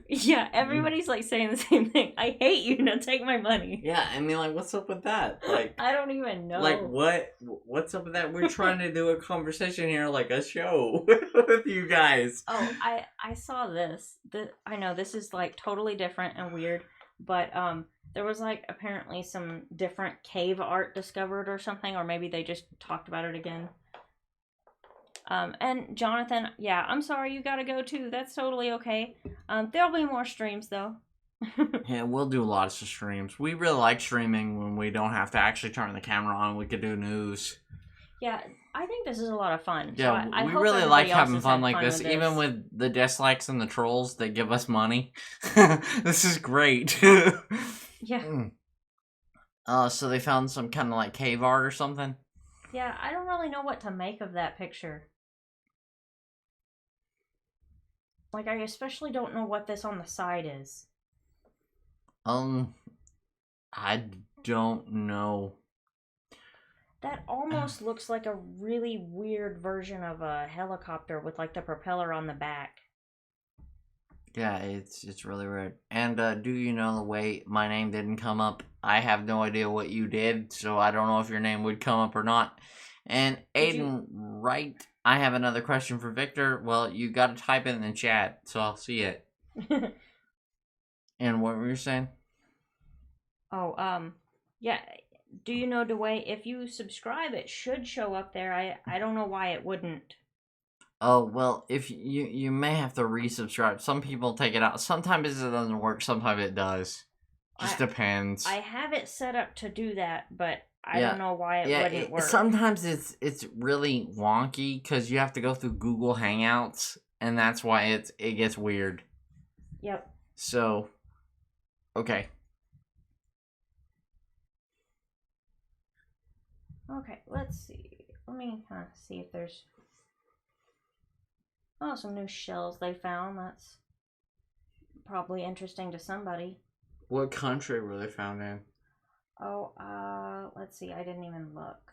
Yeah, everybody's like saying the same thing. I hate you, now take my money. Yeah, I mean, like, what's up with that? Like, I don't even know. Like, what's up with that? We're trying to do a conversation here, like a show with you guys. Oh, I saw this. I know this is like totally different and weird, but there was like apparently some different cave art discovered or something, or maybe they just talked about it again. And Jonathan, yeah, I'm sorry you gotta go too. That's totally okay. There'll be more streams though. Yeah, we'll do lots of streams. We really like streaming when we don't have to actually turn the camera on. We could do news. Yeah, I think this is a lot of fun. Yeah, so I we hope really like having fun like with this, even with the dislikes and the trolls that give us money. This is great. Yeah. So they found some kind of like cave art or something? Yeah, I don't really know what to make of that picture. Like, I especially don't know what this on the side is. I don't know. That almost looks like a really weird version of a helicopter with, like, the propeller on the back. Yeah, it's really weird. And, do you know the way my name didn't come up? I have no idea what you did, so I don't know if your name would come up or not. And Aiden, right? I have another question for Victor. Well, you gotta type it in the chat, so I'll see it. And what were you saying? Oh, yeah. Do you know the way if you subscribe, it should show up there. I don't know why it wouldn't. Oh, well, if you may have to resubscribe. Some people take it out. Sometimes it doesn't work, sometimes it does. Just depends. I have it set up to do that, but I Yeah. don't know why it wouldn't work. Sometimes it's really wonky because you have to go through Google Hangouts, and that's why it gets weird. Yep. So, okay. Okay, let's see. Let me see if there's... Oh, some new shells they found. That's probably interesting to somebody. What country were they found in? Oh, let's see. I didn't even look.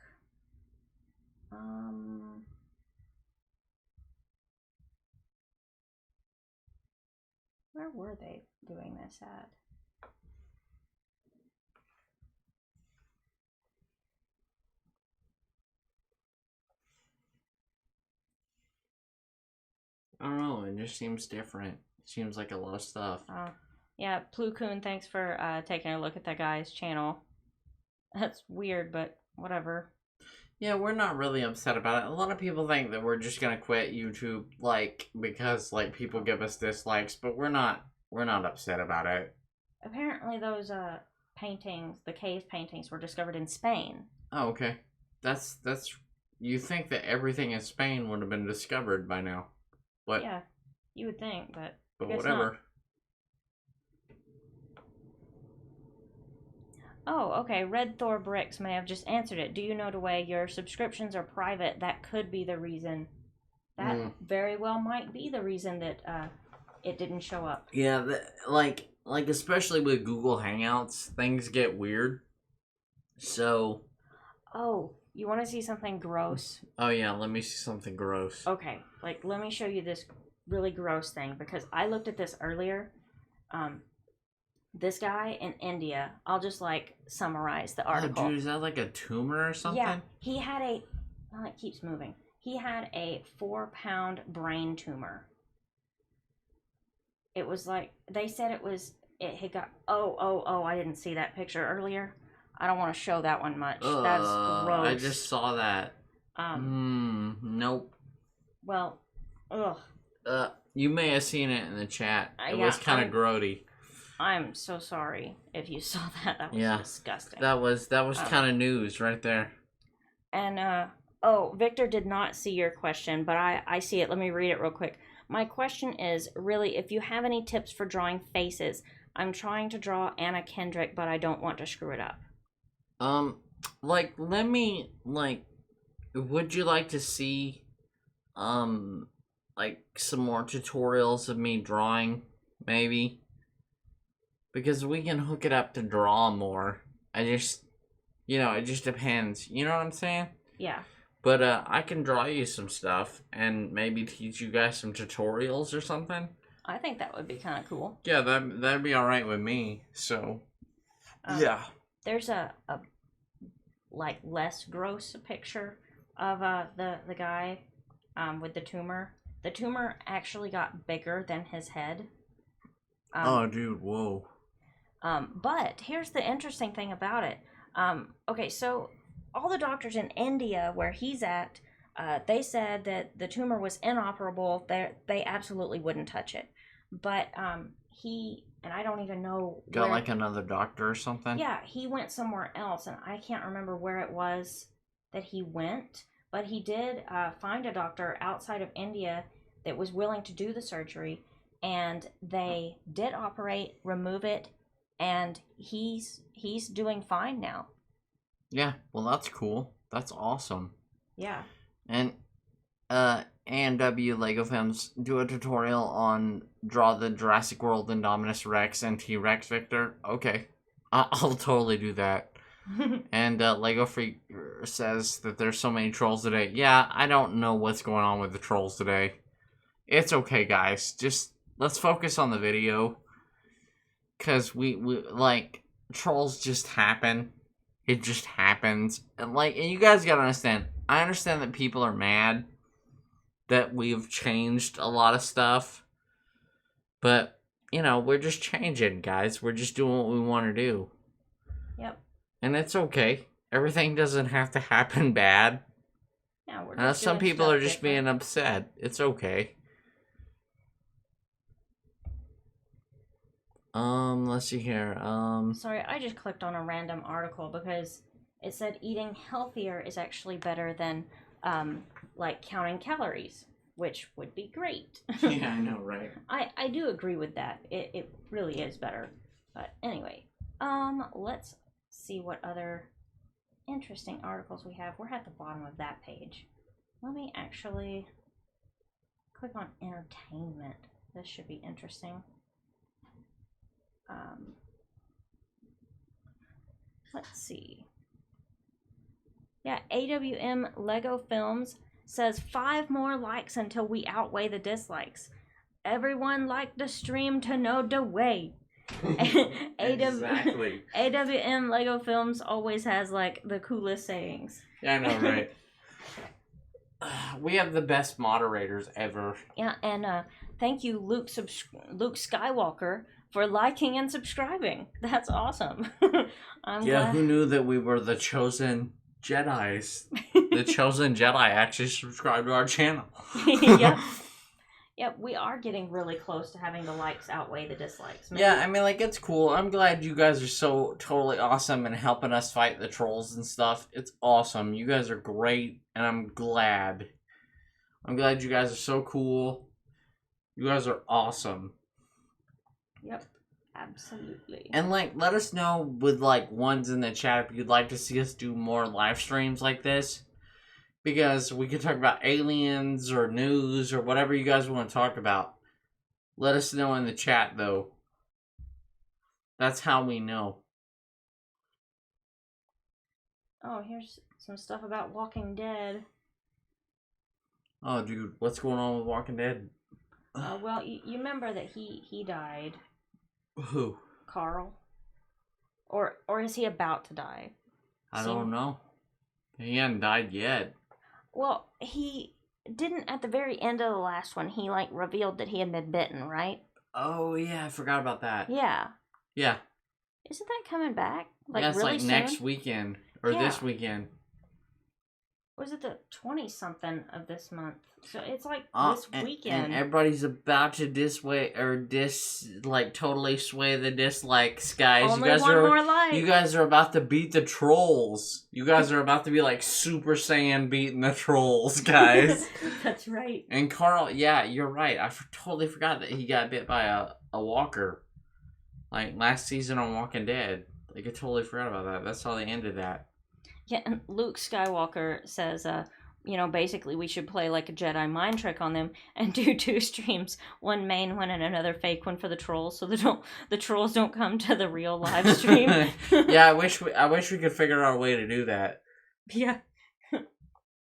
Where were they doing this at? I don't know. It just seems different. It seems like a lot of stuff. Yeah, Plu-Kun, thanks for taking a look at that guy's channel. That's weird, but whatever. Yeah, we're not really upset about it. A lot of people think that we're just gonna quit YouTube, like, because like people give us dislikes, but we're not upset about it. Apparently those paintings, the cave paintings, were discovered in Spain. Oh, okay. That's you think that everything in Spain would have been discovered by now. But yeah, you would think, but whatever. Not. Oh, okay. Red Thor Bricks may have just answered it. Do you know the way your subscriptions are private? That could be the reason. That very well might be the reason that it didn't show up. Yeah, like especially with Google Hangouts, things get weird. So. Oh, you want to see something gross? Oh yeah, let me see something gross. Okay, like let me show you this really gross thing because I looked at this earlier. This guy in India, I'll just like summarize the article. Oh, dude, is that like a tumor or something? Yeah, he had a. Oh, it keeps moving. He had a 4-pound brain tumor. It was like they said it was. It had got. Oh! I didn't see that picture earlier. I don't want to show that one much. That's gross. I just saw that. Nope. Well, ugh. You may have seen it in the chat. It was kind of grody. I'm so sorry if you saw that. That was disgusting. That was kind of news right there. And Victor did not see your question, but I see it. Let me read it real quick. My question is really if you have any tips for drawing faces. I'm trying to draw Anna Kendrick, but I don't want to screw it up. Let me would you like to see like some more tutorials of me drawing maybe? Because we can hook it up to draw more. I just, it just depends. You know what I'm saying? Yeah. But I can draw you some stuff and maybe teach you guys some tutorials or something. I think that would be kind of cool. Yeah, that'd be all right with me. So, yeah. There's a like less gross picture of the guy with the tumor. The tumor actually got bigger than his head. Oh, dude, whoa. But here's the interesting thing about it. Okay, so all the doctors in India where he's at, they said that the tumor was inoperable. They absolutely wouldn't touch it. But he, and I don't even know. Got like another doctor or something? Yeah, he went somewhere else, and I can't remember where it was that he went. But he did find a doctor outside of India that was willing to do the surgery, and they did operate, remove it, and he's doing fine now. Yeah, well that's cool. That's awesome. Yeah. And A&W Lego Films do a tutorial on draw the Jurassic World Indominus Rex and T-Rex Victor. Okay, I'll totally do that. And Lego Freak says that there's so many trolls today. Yeah, I don't know what's going on with the trolls today. It's okay, guys. Just let's focus on the video. Because we like, trolls just happen. It just happens. And you guys gotta understand. I understand that people are mad that we've changed a lot of stuff. But, we're just changing, guys. We're just doing what we want to do. Yep. And it's okay. Everything doesn't have to happen bad. Yeah, we're just Some doing people stuff are just different. being upset. It's okay. Let's see here. Sorry, I just clicked on a random article because it said eating healthier is actually better than, like counting calories, which would be great. Yeah, I know, right? I do agree with that. It really is better. But anyway, let's see what other interesting articles we have. We're at the bottom of that page. Let me actually click on entertainment. This should be interesting. Let's see. Yeah, AWM Lego Films says 5 more likes until we outweigh the dislikes. Everyone like the stream to know the way. Exactly. AWM Lego Films always has like the coolest sayings. Yeah, I know, right? We have the best moderators ever. Yeah, and thank you, Luke Skywalker, for liking and subscribing. That's awesome. I'm glad. Who knew that we were the chosen Jedis? The chosen Jedi actually subscribed to our channel. Yep. Yep, we are getting really close to having the likes outweigh the dislikes. Maybe. Yeah, I mean, like, it's cool. I'm glad you guys are so totally awesome and helping us fight the trolls and stuff. It's awesome. You guys are great, and I'm glad. I'm glad you guys are so cool. You guys are awesome. Yep, absolutely. And, like, let us know with, like, ones in the chat if you'd like to see us do more live streams like this. Because we could talk about aliens or news or whatever you guys want to talk about. Let us know in the chat, though. That's how we know. Oh, here's some stuff about Walking Dead. Oh, dude, what's going on with Walking Dead? Well, you remember that he died. Who? Carl? Or is he about to die? I don't know. He hadn't died yet. Well, he didn't at the very end of the last one. He like revealed that he had been bitten, right? Oh yeah, I forgot about that. Yeah. Yeah. Isn't that coming back? Like yeah, it's really like soon? next weekend or this weekend. Was it the 20-something of this month? So it's like this weekend. And everybody's about to totally sway the dislikes, guys. Only one more like. You guys are about to beat the trolls. You guys are about to be like Super Saiyan beating the trolls, guys. That's right. And Carl, yeah, you're right. I totally forgot that he got bit by a walker. Like last season on Walking Dead. Like I totally forgot about that. That's how they ended that. Yeah, and Luke Skywalker says, basically we should play like a Jedi mind trick on them and do 2 streams, one main one and another fake one for the trolls, so the trolls don't come to the real live stream. Yeah, I wish we could figure out a way to do that. Yeah.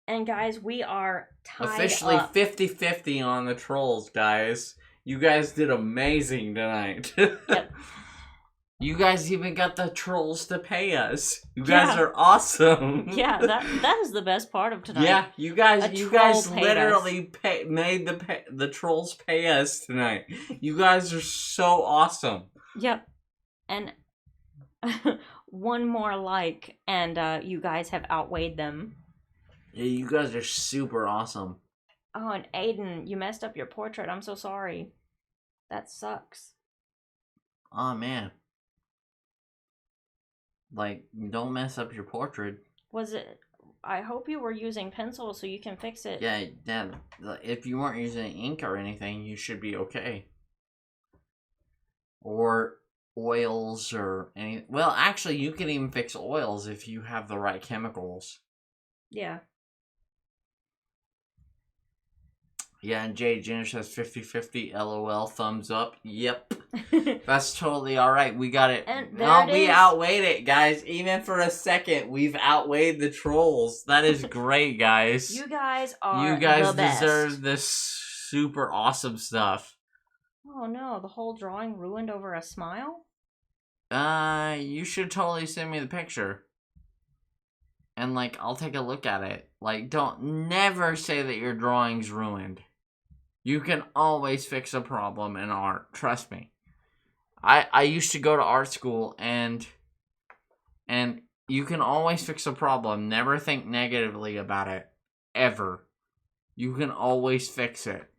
And guys, we are tied officially up. 50-50 on the trolls, guys. You guys did amazing tonight. Yep. You guys even got the trolls to pay us. You guys are awesome. Yeah, that is the best part of tonight. Yeah, you guys literally made the trolls pay us tonight. You guys are so awesome. Yep. And one more like, and you guys have outweighed them. Yeah, you guys are super awesome. Oh, and Aiden, you messed up your portrait. I'm so sorry. That sucks. Oh, man. Like, don't mess up your portrait. Was it... I hope you were using pencil so you can fix it. Yeah, if you weren't using ink or anything, you should be okay. Or oils or any... Well, actually, you can even fix oils if you have the right chemicals. Yeah. Yeah, and Jay Jenner says 50-50 LOL thumbs up. Yep. That's totally alright. We got it. And we outweighed it, guys. Even for a second, we've outweighed the trolls. That is great, guys. You guys are You guys the best. deserve this super awesome stuff. Oh no, the whole drawing ruined over a smile? You should totally send me the picture. And, like, I'll take a look at it. Like, don't never say that your drawing's ruined. You can always fix a problem in art. Trust me. I used to go to art school, and you can always fix a problem. Never think negatively about it. ever. You can always fix it.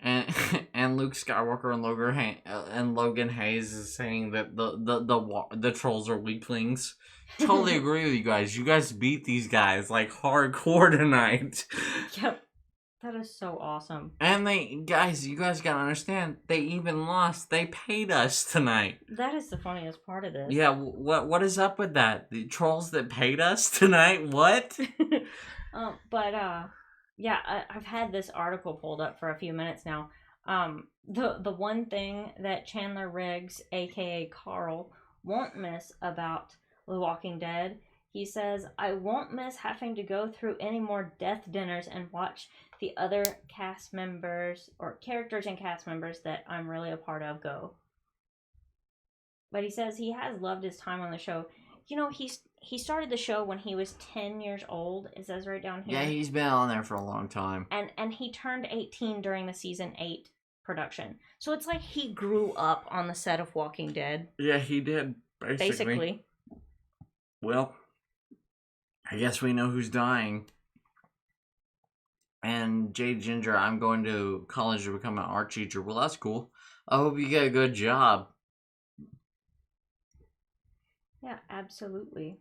And and Luke Skywalker and Logan Hayes is saying that the trolls are weaklings. Totally agree with you guys. You guys beat these guys like hardcore tonight. Yep. That is so awesome. And you guys gotta understand, they even lost. They paid us tonight. That is the funniest part of this. Yeah, what is up with that? The trolls that paid us tonight? What? Yeah, I've had this article pulled up for a few minutes now. The one thing that Chandler Riggs, aka Carl, won't miss about The Walking Dead, he says, I won't miss having to go through any more death dinners and watch the other cast members or characters and cast members that I'm really a part of go. But he says he has loved his time on the show. You know, he started the show when he was 10 years old. It says right down here. Yeah, he's been on there for a long time. And he turned 18 during the season 8 production. So it's like he grew up on the set of Walking Dead. Yeah, he did, basically. Well, I guess we know who's dying. And Jade Ginger, I'm going to college to become an art teacher. Well, that's cool. I hope you get a good job. Yeah, absolutely.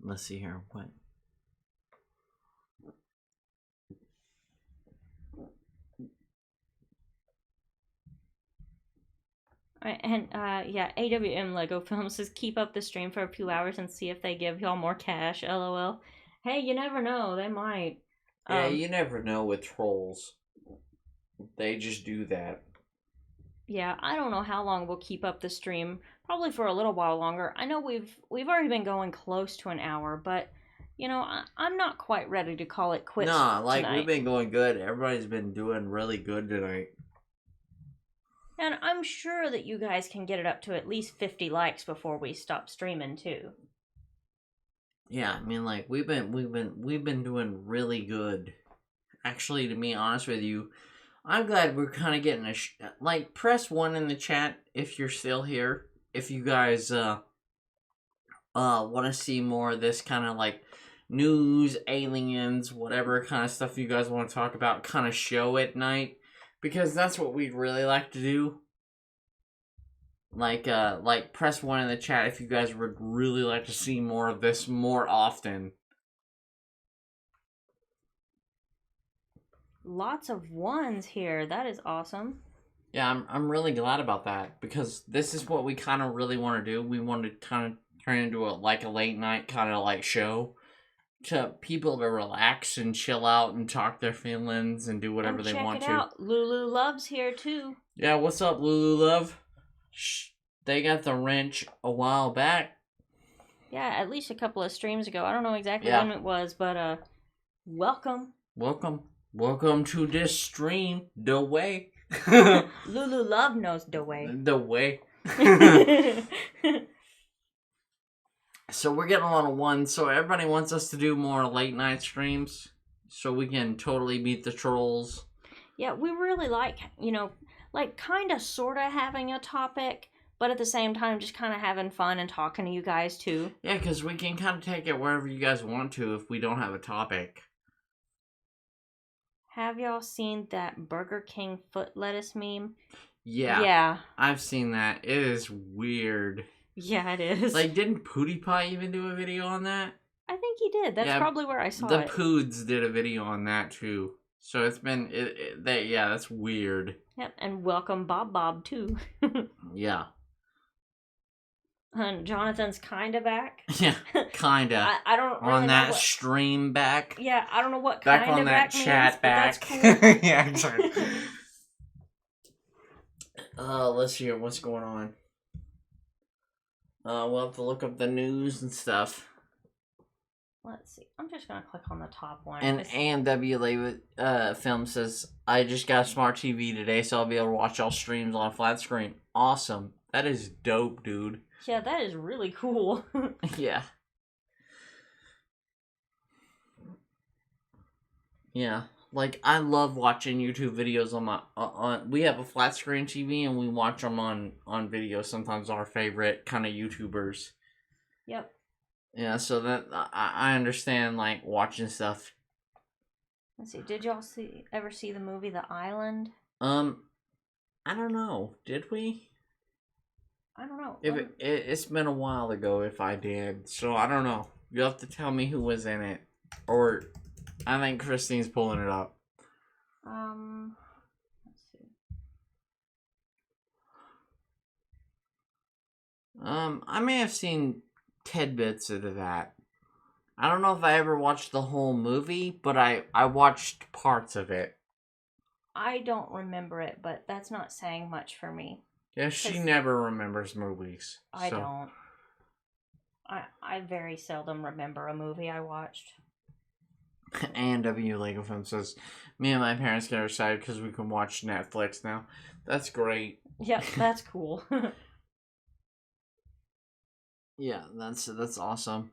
Let's see here. What? And yeah, AWM Lego Film says keep up the stream for a few hours and see if they give y'all more cash. LOL. Hey, you never know. They might. Yeah, you never know with trolls. They just do that. Yeah, I don't know how long we'll keep up the stream. Probably for a little while longer. I know we've already been going close to an hour, but you know, I'm not quite ready to call it quits. Nah, like tonight. we've been going good. Everybody's been doing really good tonight. And I'm sure that you guys can get it up to at least 50 likes before we stop streaming too. Yeah, I mean, like we've been doing really good. Actually, to be honest with you, I'm glad we're kind of getting like press 1 in the chat if you're still here. If you guys want to see more of this kind of like news, aliens, whatever kind of stuff you guys want to talk about, kind of show at night, because that's what we'd really like to do. Like press 1 in the chat if you guys would really like to see more of this more often. Lots of ones here. That is awesome. Yeah, I'm really glad about that, because this is what we kind of really want to do. We want to kind of turn into a late night kind of like show to people to relax and chill out and talk their feelings and do whatever they want to. Check it out. Lulu Love's here too. Yeah, what's up, Lulu Love? They got the wrench a while back. Yeah, at least a couple of streams ago. I don't know exactly when it was, but welcome. Welcome to this stream, the way. Lulu Love knows the way. The way. So we're getting a lot of ones. So everybody wants us to do more late night streams, so we can totally beat the trolls. Yeah, we really like, you know, like kind of sort of having a topic, but at the same time just kind of having fun and talking to you guys too. Yeah, because we can kind of take it wherever you guys want to if we don't have a topic. Have y'all seen that Burger King foot lettuce meme? Yeah. Yeah. I've seen that. It is weird. Yeah, it is. Like, didn't PewDiePie even do a video on that? I think he did. That's probably where I saw it. The Poods did a video on that too. So it's been, that's weird. Yep, and welcome Bob too. Yeah. And Jonathan's kinda back. Yeah, kinda. I don't really on that know what... stream back. Yeah, I don't know what back kinda on that back means, chat back. But that's cool. Yeah, exactly. Let's see what's going on. We'll have to look up the news and stuff. Let's see. I'm just gonna click on the top one. And AMWLA Film says, I just got a smart TV today, so I'll be able to watch all streams on a flat screen. Awesome. That is dope, dude. Yeah, that is really cool. Yeah. Yeah. Like, I love watching YouTube videos on my we have a flat screen TV and we watch them on video. Sometimes our favorite kind of YouTubers. Yep. Yeah, so that I understand like watching stuff. Let's see. Did y'all ever see the movie The Island? I don't know. Did we? I don't know. It's been a while ago if I did, so I don't know. You have to tell me who was in it, or I think Kristine's pulling it up. Let's see. I may have seen tidbits of that. I don't know if I ever watched the whole movie, but I watched parts of it. I don't remember it, but that's not saying much for me. Yeah, she never remembers movies. I don't. I very seldom remember a movie I watched. A&W Lego Film says, me and my parents get excited because we can watch Netflix now. That's great. Yep, that's cool. Yeah, that's awesome.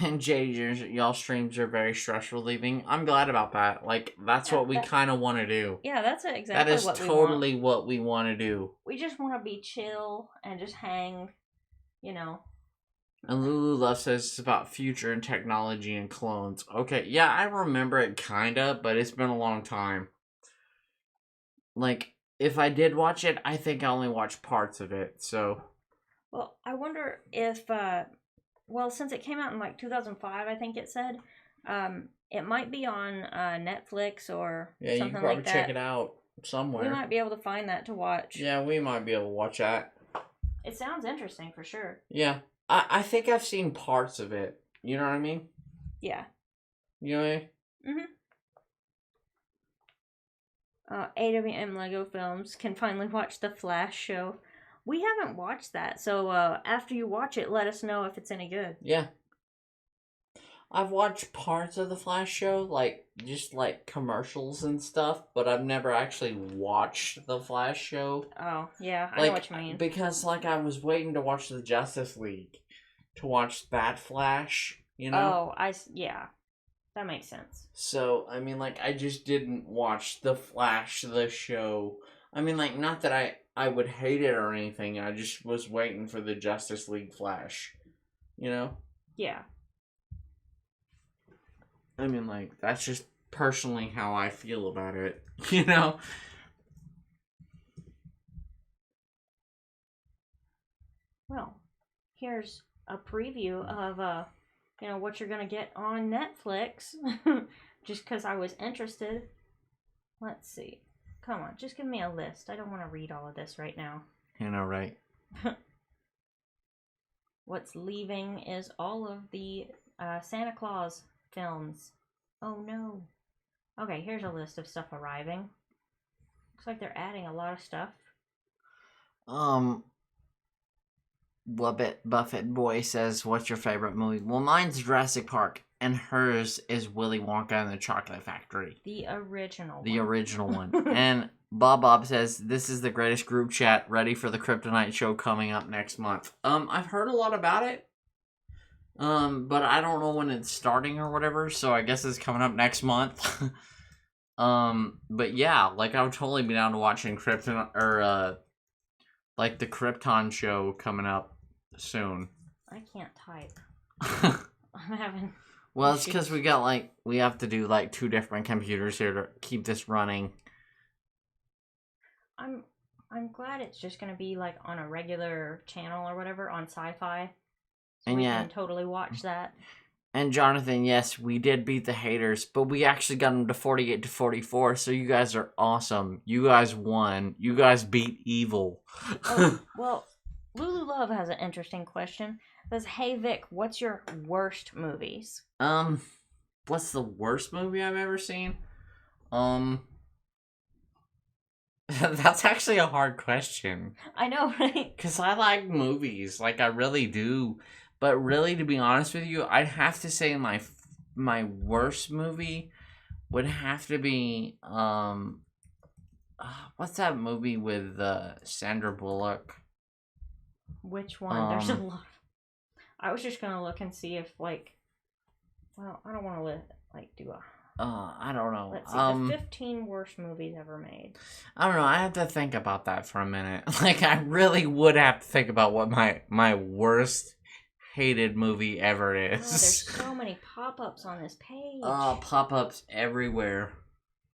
And Jay, y'all streams are very stress relieving. I'm glad about that. Like, that's what we kind of want to do. Yeah, that's exactly that is what totally what we want to do. We just want to be chill and just hang, you know. And Lulu Love says it's about future and technology and clones. Okay, yeah, I remember it kinda, but it's been a long time. Like, if I did watch it, I think I only watched parts of it, so. Well, I wonder if, well, since it came out in like 2005, I think it said, it might be on Netflix or something like that. Yeah, you can probably check it out somewhere. We might be able to find that to watch. Yeah, we might be able to watch that. It sounds interesting for sure. Yeah. I think I've seen parts of it. You know what I mean? Yeah. You know what I mean? AWM Lego Films can finally watch the Flash show. We haven't watched that, so after you watch it, let us know if it's any good. Yeah. I've watched parts of the Flash show, like, just like commercials and stuff, but I've never actually watched the Flash show. Oh, yeah, I know what you mean. Because, like, I was waiting to watch the Justice League to watch that Flash, you know? Oh, yeah. That makes sense. So, I mean, like, I just didn't watch the Flash, the show. I mean, like, not that I would hate it or anything, I just was waiting for the Justice League Flash, you know? Yeah. I mean, like, that's just personally how I feel about it, you know? Well, here's a preview of, what you're going to get on Netflix. Just because I was interested. Let's see. Come on, just give me a list. I don't want to read all of this right now. You know, right? What's leaving is all of the Santa Claus films. Oh no. Okay, here's a list of stuff arriving. Looks like they're adding a lot of stuff. Buffett Boy says, what's your favorite movie? Well, mine's Jurassic Park, and hers is Willy Wonka and the Chocolate Factory. The original one. And Bob says, this is the greatest group chat, ready for the Kryptonite show coming up next month. I've heard a lot about it. But I don't know when it's starting or whatever, so I guess it's coming up next month. But yeah, like, I would totally be down to watching Krypton, or, like, the Krypton show coming up soon. I can't type. I'm having... Well, it's because we have to do, like, 2 different computers here to keep this running. I'm glad it's just gonna be, like, on a regular channel or whatever, on Sci-Fi. So we can totally watch that. And Jonathan, yes, we did beat the haters, but we actually got them to 48-44, so you guys are awesome. You guys won. You guys beat evil. Oh, well, Lulu Love has an interesting question. It says, hey Vic, what's your worst movies? What's the worst movie I've ever seen? That's actually a hard question. I know, right? Because I like movies, like, I really do. But really, to be honest with you, I'd have to say my worst movie would have to be, what's that movie with Sandra Bullock? Which one? There's a lot. I was just going to look and see if, like, well, I don't want to like do a. I don't know. Let's see, the 15 worst movies ever made. I don't know. I have to think about that for a minute. Like, I really would have to think about what my worst hated movie ever is. Oh, there's so many pop-ups on this page. Pop-ups everywhere.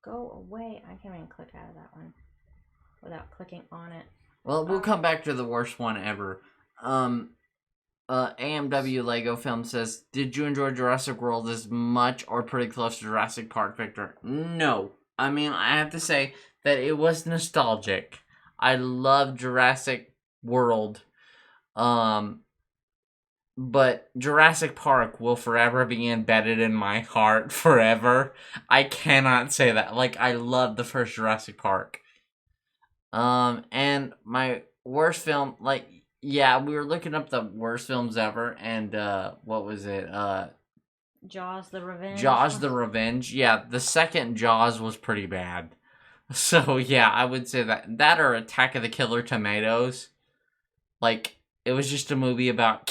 Go away. I can't even click out of that one without clicking on it. Well, we'll come back to the worst one ever. AMW Lego Film says, did you enjoy Jurassic World as much or pretty close to Jurassic Park, Victor? No. I mean, I have to say that it was nostalgic. I love Jurassic World. But Jurassic Park will forever be embedded in my heart forever. I cannot say that. Like, I love the first Jurassic Park. And my worst film, like, yeah, we were looking up the worst films ever, and, what was it? Jaws the Revenge. Jaws the Revenge. Yeah, the second Jaws was pretty bad. So, yeah, I would say that. That or Attack of the Killer Tomatoes. Like, it was just a movie about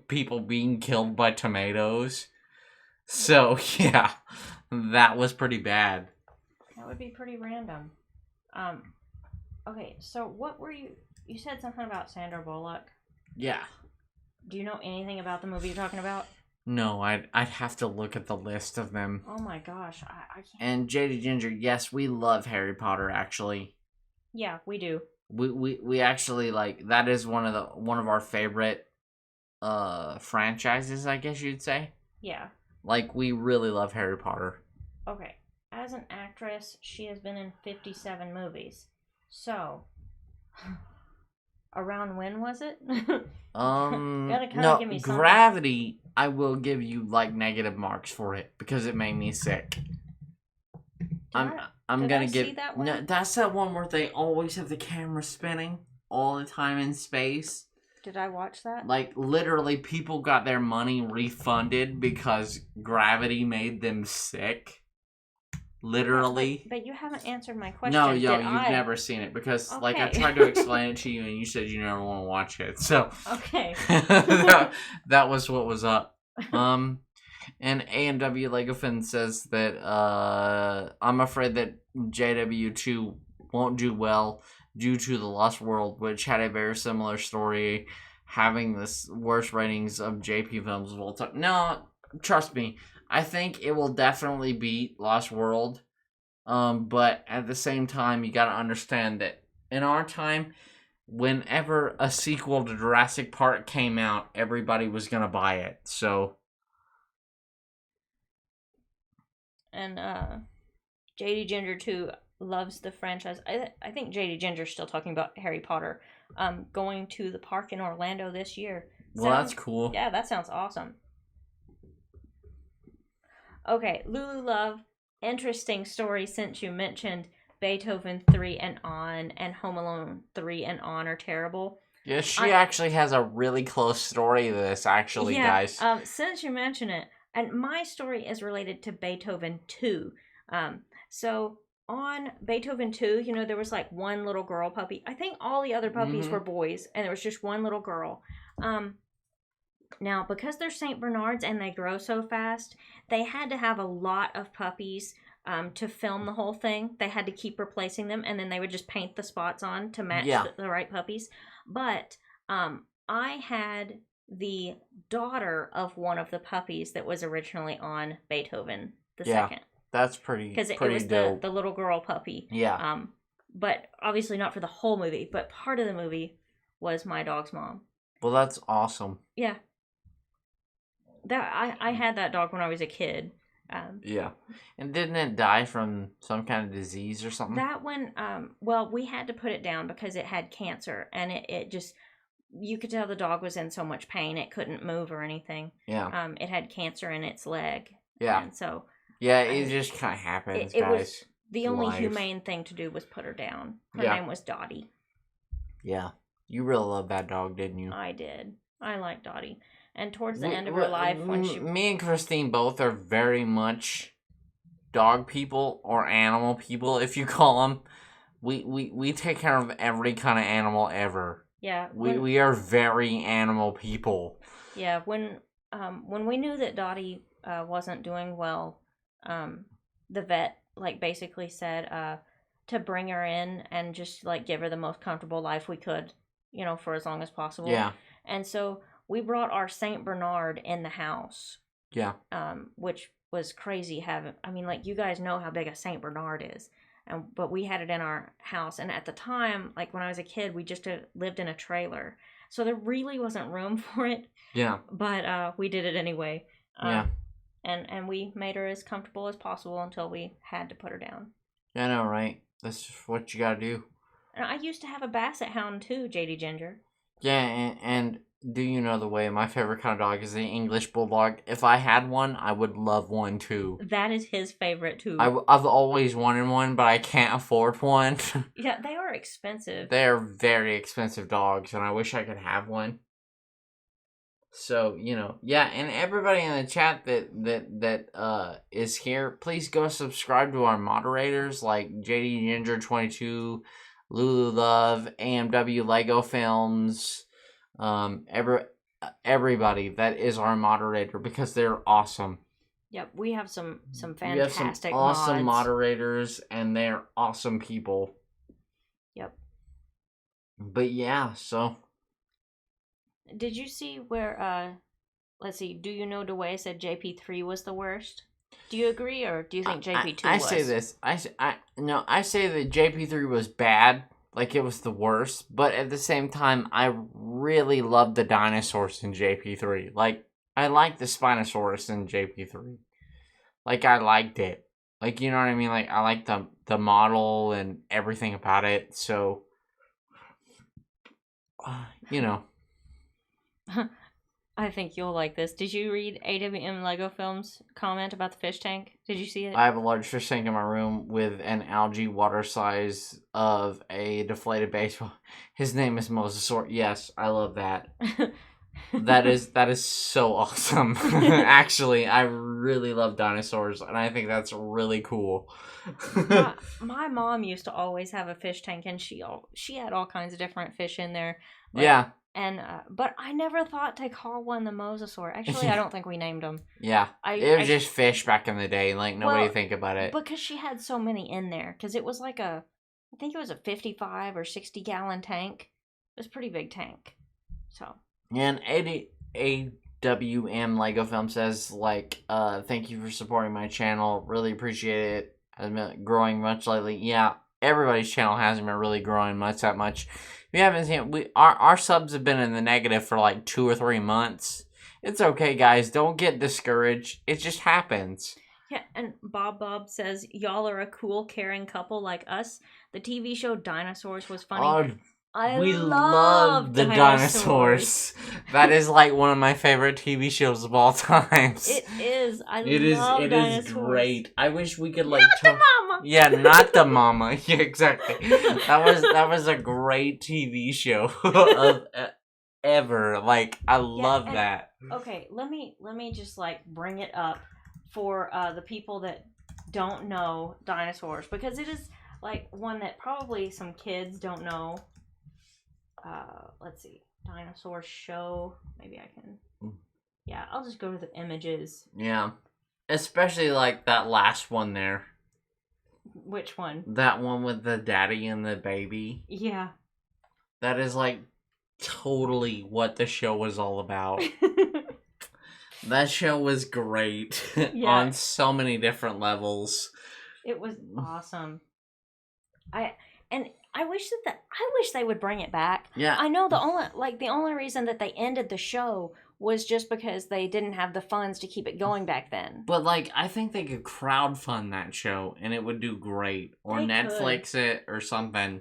people being killed by tomatoes. So, yeah, that was pretty bad. That would be pretty random. Okay, so what were you... You said something about Sandra Bullock. Yeah. Do you know anything about the movie you're talking about? No, I'd have to look at the list of them. Oh my gosh, I can't... And JD Ginger, yes, we love Harry Potter, actually. Yeah, we do. We actually, like, that is one of our favorite franchises, I guess you'd say. Yeah. Like, we really love Harry Potter. Okay. As an actress, she has been in 57 movies. So, around when was it? Gotta kind of give me something. Gravity, I will give you, like, negative marks for it, because it made me sick. I'm gonna give that one? No, that's that one where they always have the camera spinning all the time in space. Did I watch that? Like, literally, people got their money refunded because gravity made them sick. Literally. But you haven't answered my question. No, you've never seen it because, like, I tried to explain it to you and you said you never want to watch it. So, okay. that was what was up. And AMW Legofin says that I'm afraid that JW2 won't do well due to The Lost World, which had a very similar story, having the worst ratings of JP films of all time. No, trust me, I think it will definitely beat Lost World. But at the same time, you gotta understand that in our time, whenever a sequel to Jurassic Park came out, everybody was gonna buy it. So. And JD Ginger too loves the franchise. I think JD Ginger's still talking about Harry Potter. Going to the park in Orlando this year. Well, that's cool. Yeah, that sounds awesome. Okay, Lulu Love, interesting story since you mentioned Beethoven 3 and On and Home Alone 3 and On are terrible. Yeah, she actually has a really close story to this, actually, guys. Since you mention it, and my story is related to Beethoven 2. So on Beethoven 2, there was like one little girl puppy. I think all the other puppies were boys, and there was just one little girl. Now, because they're St. Bernards and they grow so fast, they had to have a lot of puppies to film the whole thing. They had to keep replacing them, and then they would just paint the spots on to match the right puppies. But I had the daughter of one of the puppies that was originally on Beethoven the second. That's pretty because it was dope. the little girl puppy. Yeah. But obviously not for the whole movie. But part of the movie was my dog's mom. Well, that's awesome. Yeah. That I had that dog when I was a kid. Yeah. And didn't it die from some kind of disease or something? That one, well, we had to put it down because it had cancer, and it just, you could tell the dog was in so much pain it couldn't move or anything. Yeah. It had cancer in its leg. Yeah. And so. Yeah, it just kind of happens, guys. Was the only humane thing to do was put her down. Her name was Dottie. Yeah. You really loved that dog, didn't you? I did. I liked Dottie. And towards the end of her life, when she... Me and Kristine both are very much dog people, or animal people, if you call them. We take care of every kind of animal ever. Yeah. We are very animal people. Yeah, when we knew that Dottie wasn't doing well, the vet like basically said to bring her in and just like give her the most comfortable life we could, for as long as possible. Yeah. And so we brought our Saint Bernard in the house. Yeah. Which was crazy having. I mean, like, you guys know how big a Saint Bernard is, but we had it in our house. And at the time, like when I was a kid, we just lived in a trailer, so there really wasn't room for it. Yeah. But we did it anyway. Yeah. And we made her as comfortable as possible until we had to put her down. I know, right? That's what you gotta do. And I used to have a Basset Hound too, JD Ginger. Yeah, and do you know the way my favorite kind of dog is the English Bulldog? If I had one, I would love one too. That is his favorite too. I've always wanted one, but I can't afford one. Yeah, they are expensive. They are very expensive dogs, and I wish I could have one. So, yeah, and everybody in the chat that is here, please go subscribe to our moderators like JD Ginger 22, Lulu Love, AMW Lego Films, everybody that is our moderator, because they're awesome. Yep, we have some fantastic we have some awesome moderators, and they're awesome people. Yep. But yeah, so did you see where let's see, do you know DeWay said JP3 was the worst? Do you agree, or do you think JP2 I was? say this. I say that JP3 was bad, like it was the worst, but at the same time, I really loved the dinosaurs in JP3. Like, I liked the Spinosaurus in JP3. Like, I liked it. Like, you know what I mean? Like, I liked the model and everything about it, so, I think you'll like this. Did you read AWM Lego Films' comment about the fish tank? Did you see it? I have a large fish tank in my room with an algae water size of a deflated baseball. His name is Mosasaur. Yes, I love that. That is so awesome. Actually, I really love dinosaurs, and I think that's really cool. my mom used to always have a fish tank, and she had all kinds of different fish in there. Yeah. And but I never thought to call one the Mosasaur. Actually, I don't think we named them. Yeah, it was just fish back in the day. Like, nobody think about it. Because she had so many in there. Because it was like I think it was a 55 or 60 gallon tank. It was a pretty big tank. So. And AWM Lego Film says, like, thank you for supporting my channel. Really appreciate it. I've been growing much lately. Yeah, everybody's channel hasn't been really growing that much. If you haven't seen, our subs have been in the negative for like 2 or 3 months. It's okay, guys. Don't get discouraged. It just happens. Yeah, and Bob says, y'all are a cool, caring couple like us. The TV show Dinosaurs was funny. We love the dinosaurs. That is like one of my favorite TV shows of all times. It is. It is great. I wish we could like not the mama. Yeah, not the mama. Yeah, exactly. That was a great TV show of ever. Like, I love that. Okay, let me just like bring it up for the people that don't know dinosaurs, because it is like one that probably some kids don't know. Let's see, dinosaur show. Maybe I can. Yeah, I'll just go to the images. Yeah, especially like that last one there. Which one? That one with the daddy and the baby. Yeah. That is like totally what the show was all about. That show was great on so many different levels. It was awesome. I wish they would bring it back. Yeah. I know the only reason that they ended the show was just because they didn't have the funds to keep it going back then. But like, I think they could crowdfund that show and it would do great, or Netflix it or something.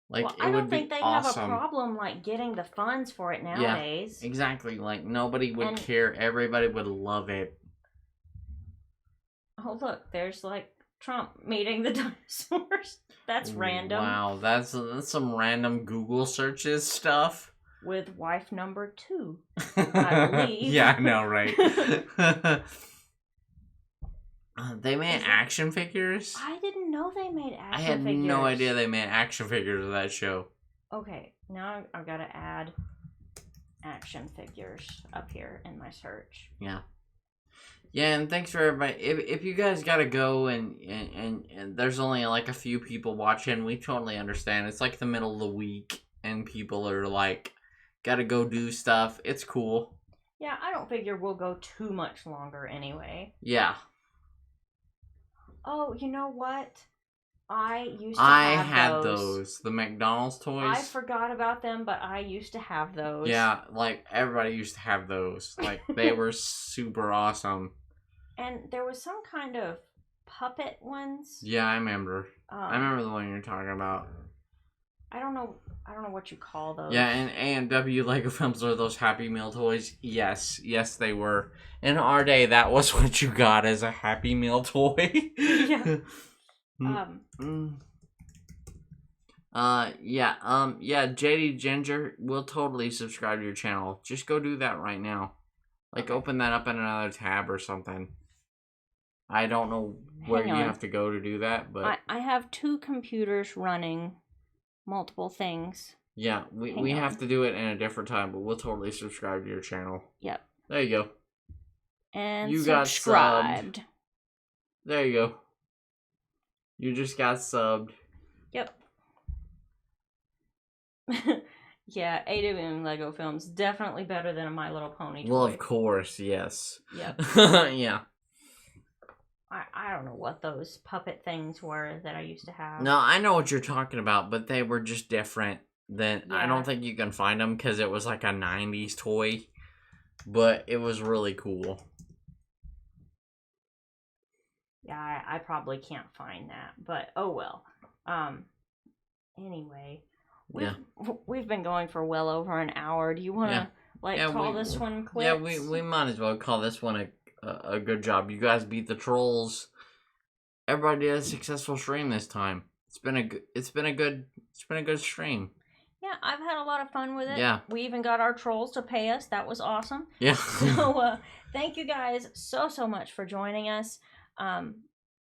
Like, it would be awesome. I don't think they'd have a problem like getting the funds for it nowadays. Yeah, exactly. Like, nobody would care. Everybody would love it. Oh, look, there's like Trump meeting the dinosaurs. That's random. Wow, that's some random Google searches stuff. With wife number 2, I believe. Yeah, I know, right? They made action figures? I didn't know they made action figures. I had no idea they made action figures of that show. Okay, now I've got to add action figures up here in my search. Yeah. Yeah, and thanks for everybody. If you guys gotta go and there's only like a few people watching, we totally understand. It's like the middle of the week and people are like gotta go do stuff. It's cool. Yeah, I don't figure we'll go too much longer anyway. Yeah. Oh, you know what? I used to I have had those. those. The McDonald's toys. I forgot about them, but I used to have those. Yeah, like everybody used to have those. Like they were super awesome. And there was some kind of puppet ones. Yeah, I remember. I remember the one you're talking about. I don't know what you call those. Yeah, and A&W Lego films are those Happy Meal toys. Yes, they were. In our day, that was what you got as a Happy Meal toy. Yeah. JD Ginger will totally subscribe to your channel. Just go do that right now. Like, open that up in another tab or something. I don't know where you have to go to do that, but I have 2 computers running multiple things. Yeah, we have to do it in a different time, but we'll totally subscribe to your channel. Yep. There you go. And you subscribed. Got subbed. There you go. You just got subbed. Yep. Yeah, Aiden Lego films definitely better than a My Little Pony toy. Well, of course, yes. Yep. Yeah. I don't know what those puppet things were that I used to have. No, I know what you're talking about, but they were just different. I don't think you can find them because it was like a 90s toy, but it was really cool. Yeah, I probably can't find that, but oh well. Anyway, we've been going for well over an hour. Do you want to call this one quits? Yeah, we might as well call this one a good job. You guys beat the trolls. Everybody did a successful stream this time. It's been a good stream. Yeah, I've had a lot of fun with it. Yeah. We even got our trolls to pay us. That was awesome. Yeah. So thank you guys so much for joining us. I'm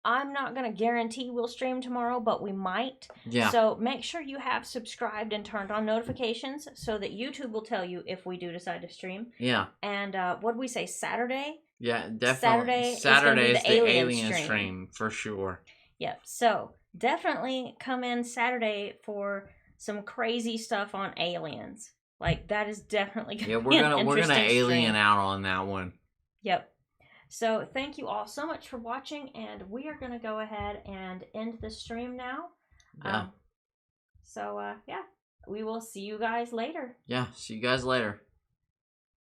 not going to guarantee we'll stream tomorrow, but we might. Yeah. So make sure you have subscribed and turned on notifications so that YouTube will tell you if we do decide to stream. Yeah. And what did we say, Saturday? Yeah, definitely. Saturday is the alien stream for sure. Yep. So definitely come in Saturday for some crazy stuff on aliens. Like that is definitely gonna be we're gonna alien out on that one. Yep. So thank you all so much for watching, and we are gonna go ahead and end the stream now. Yeah. We will see you guys later. Yeah, see you guys later.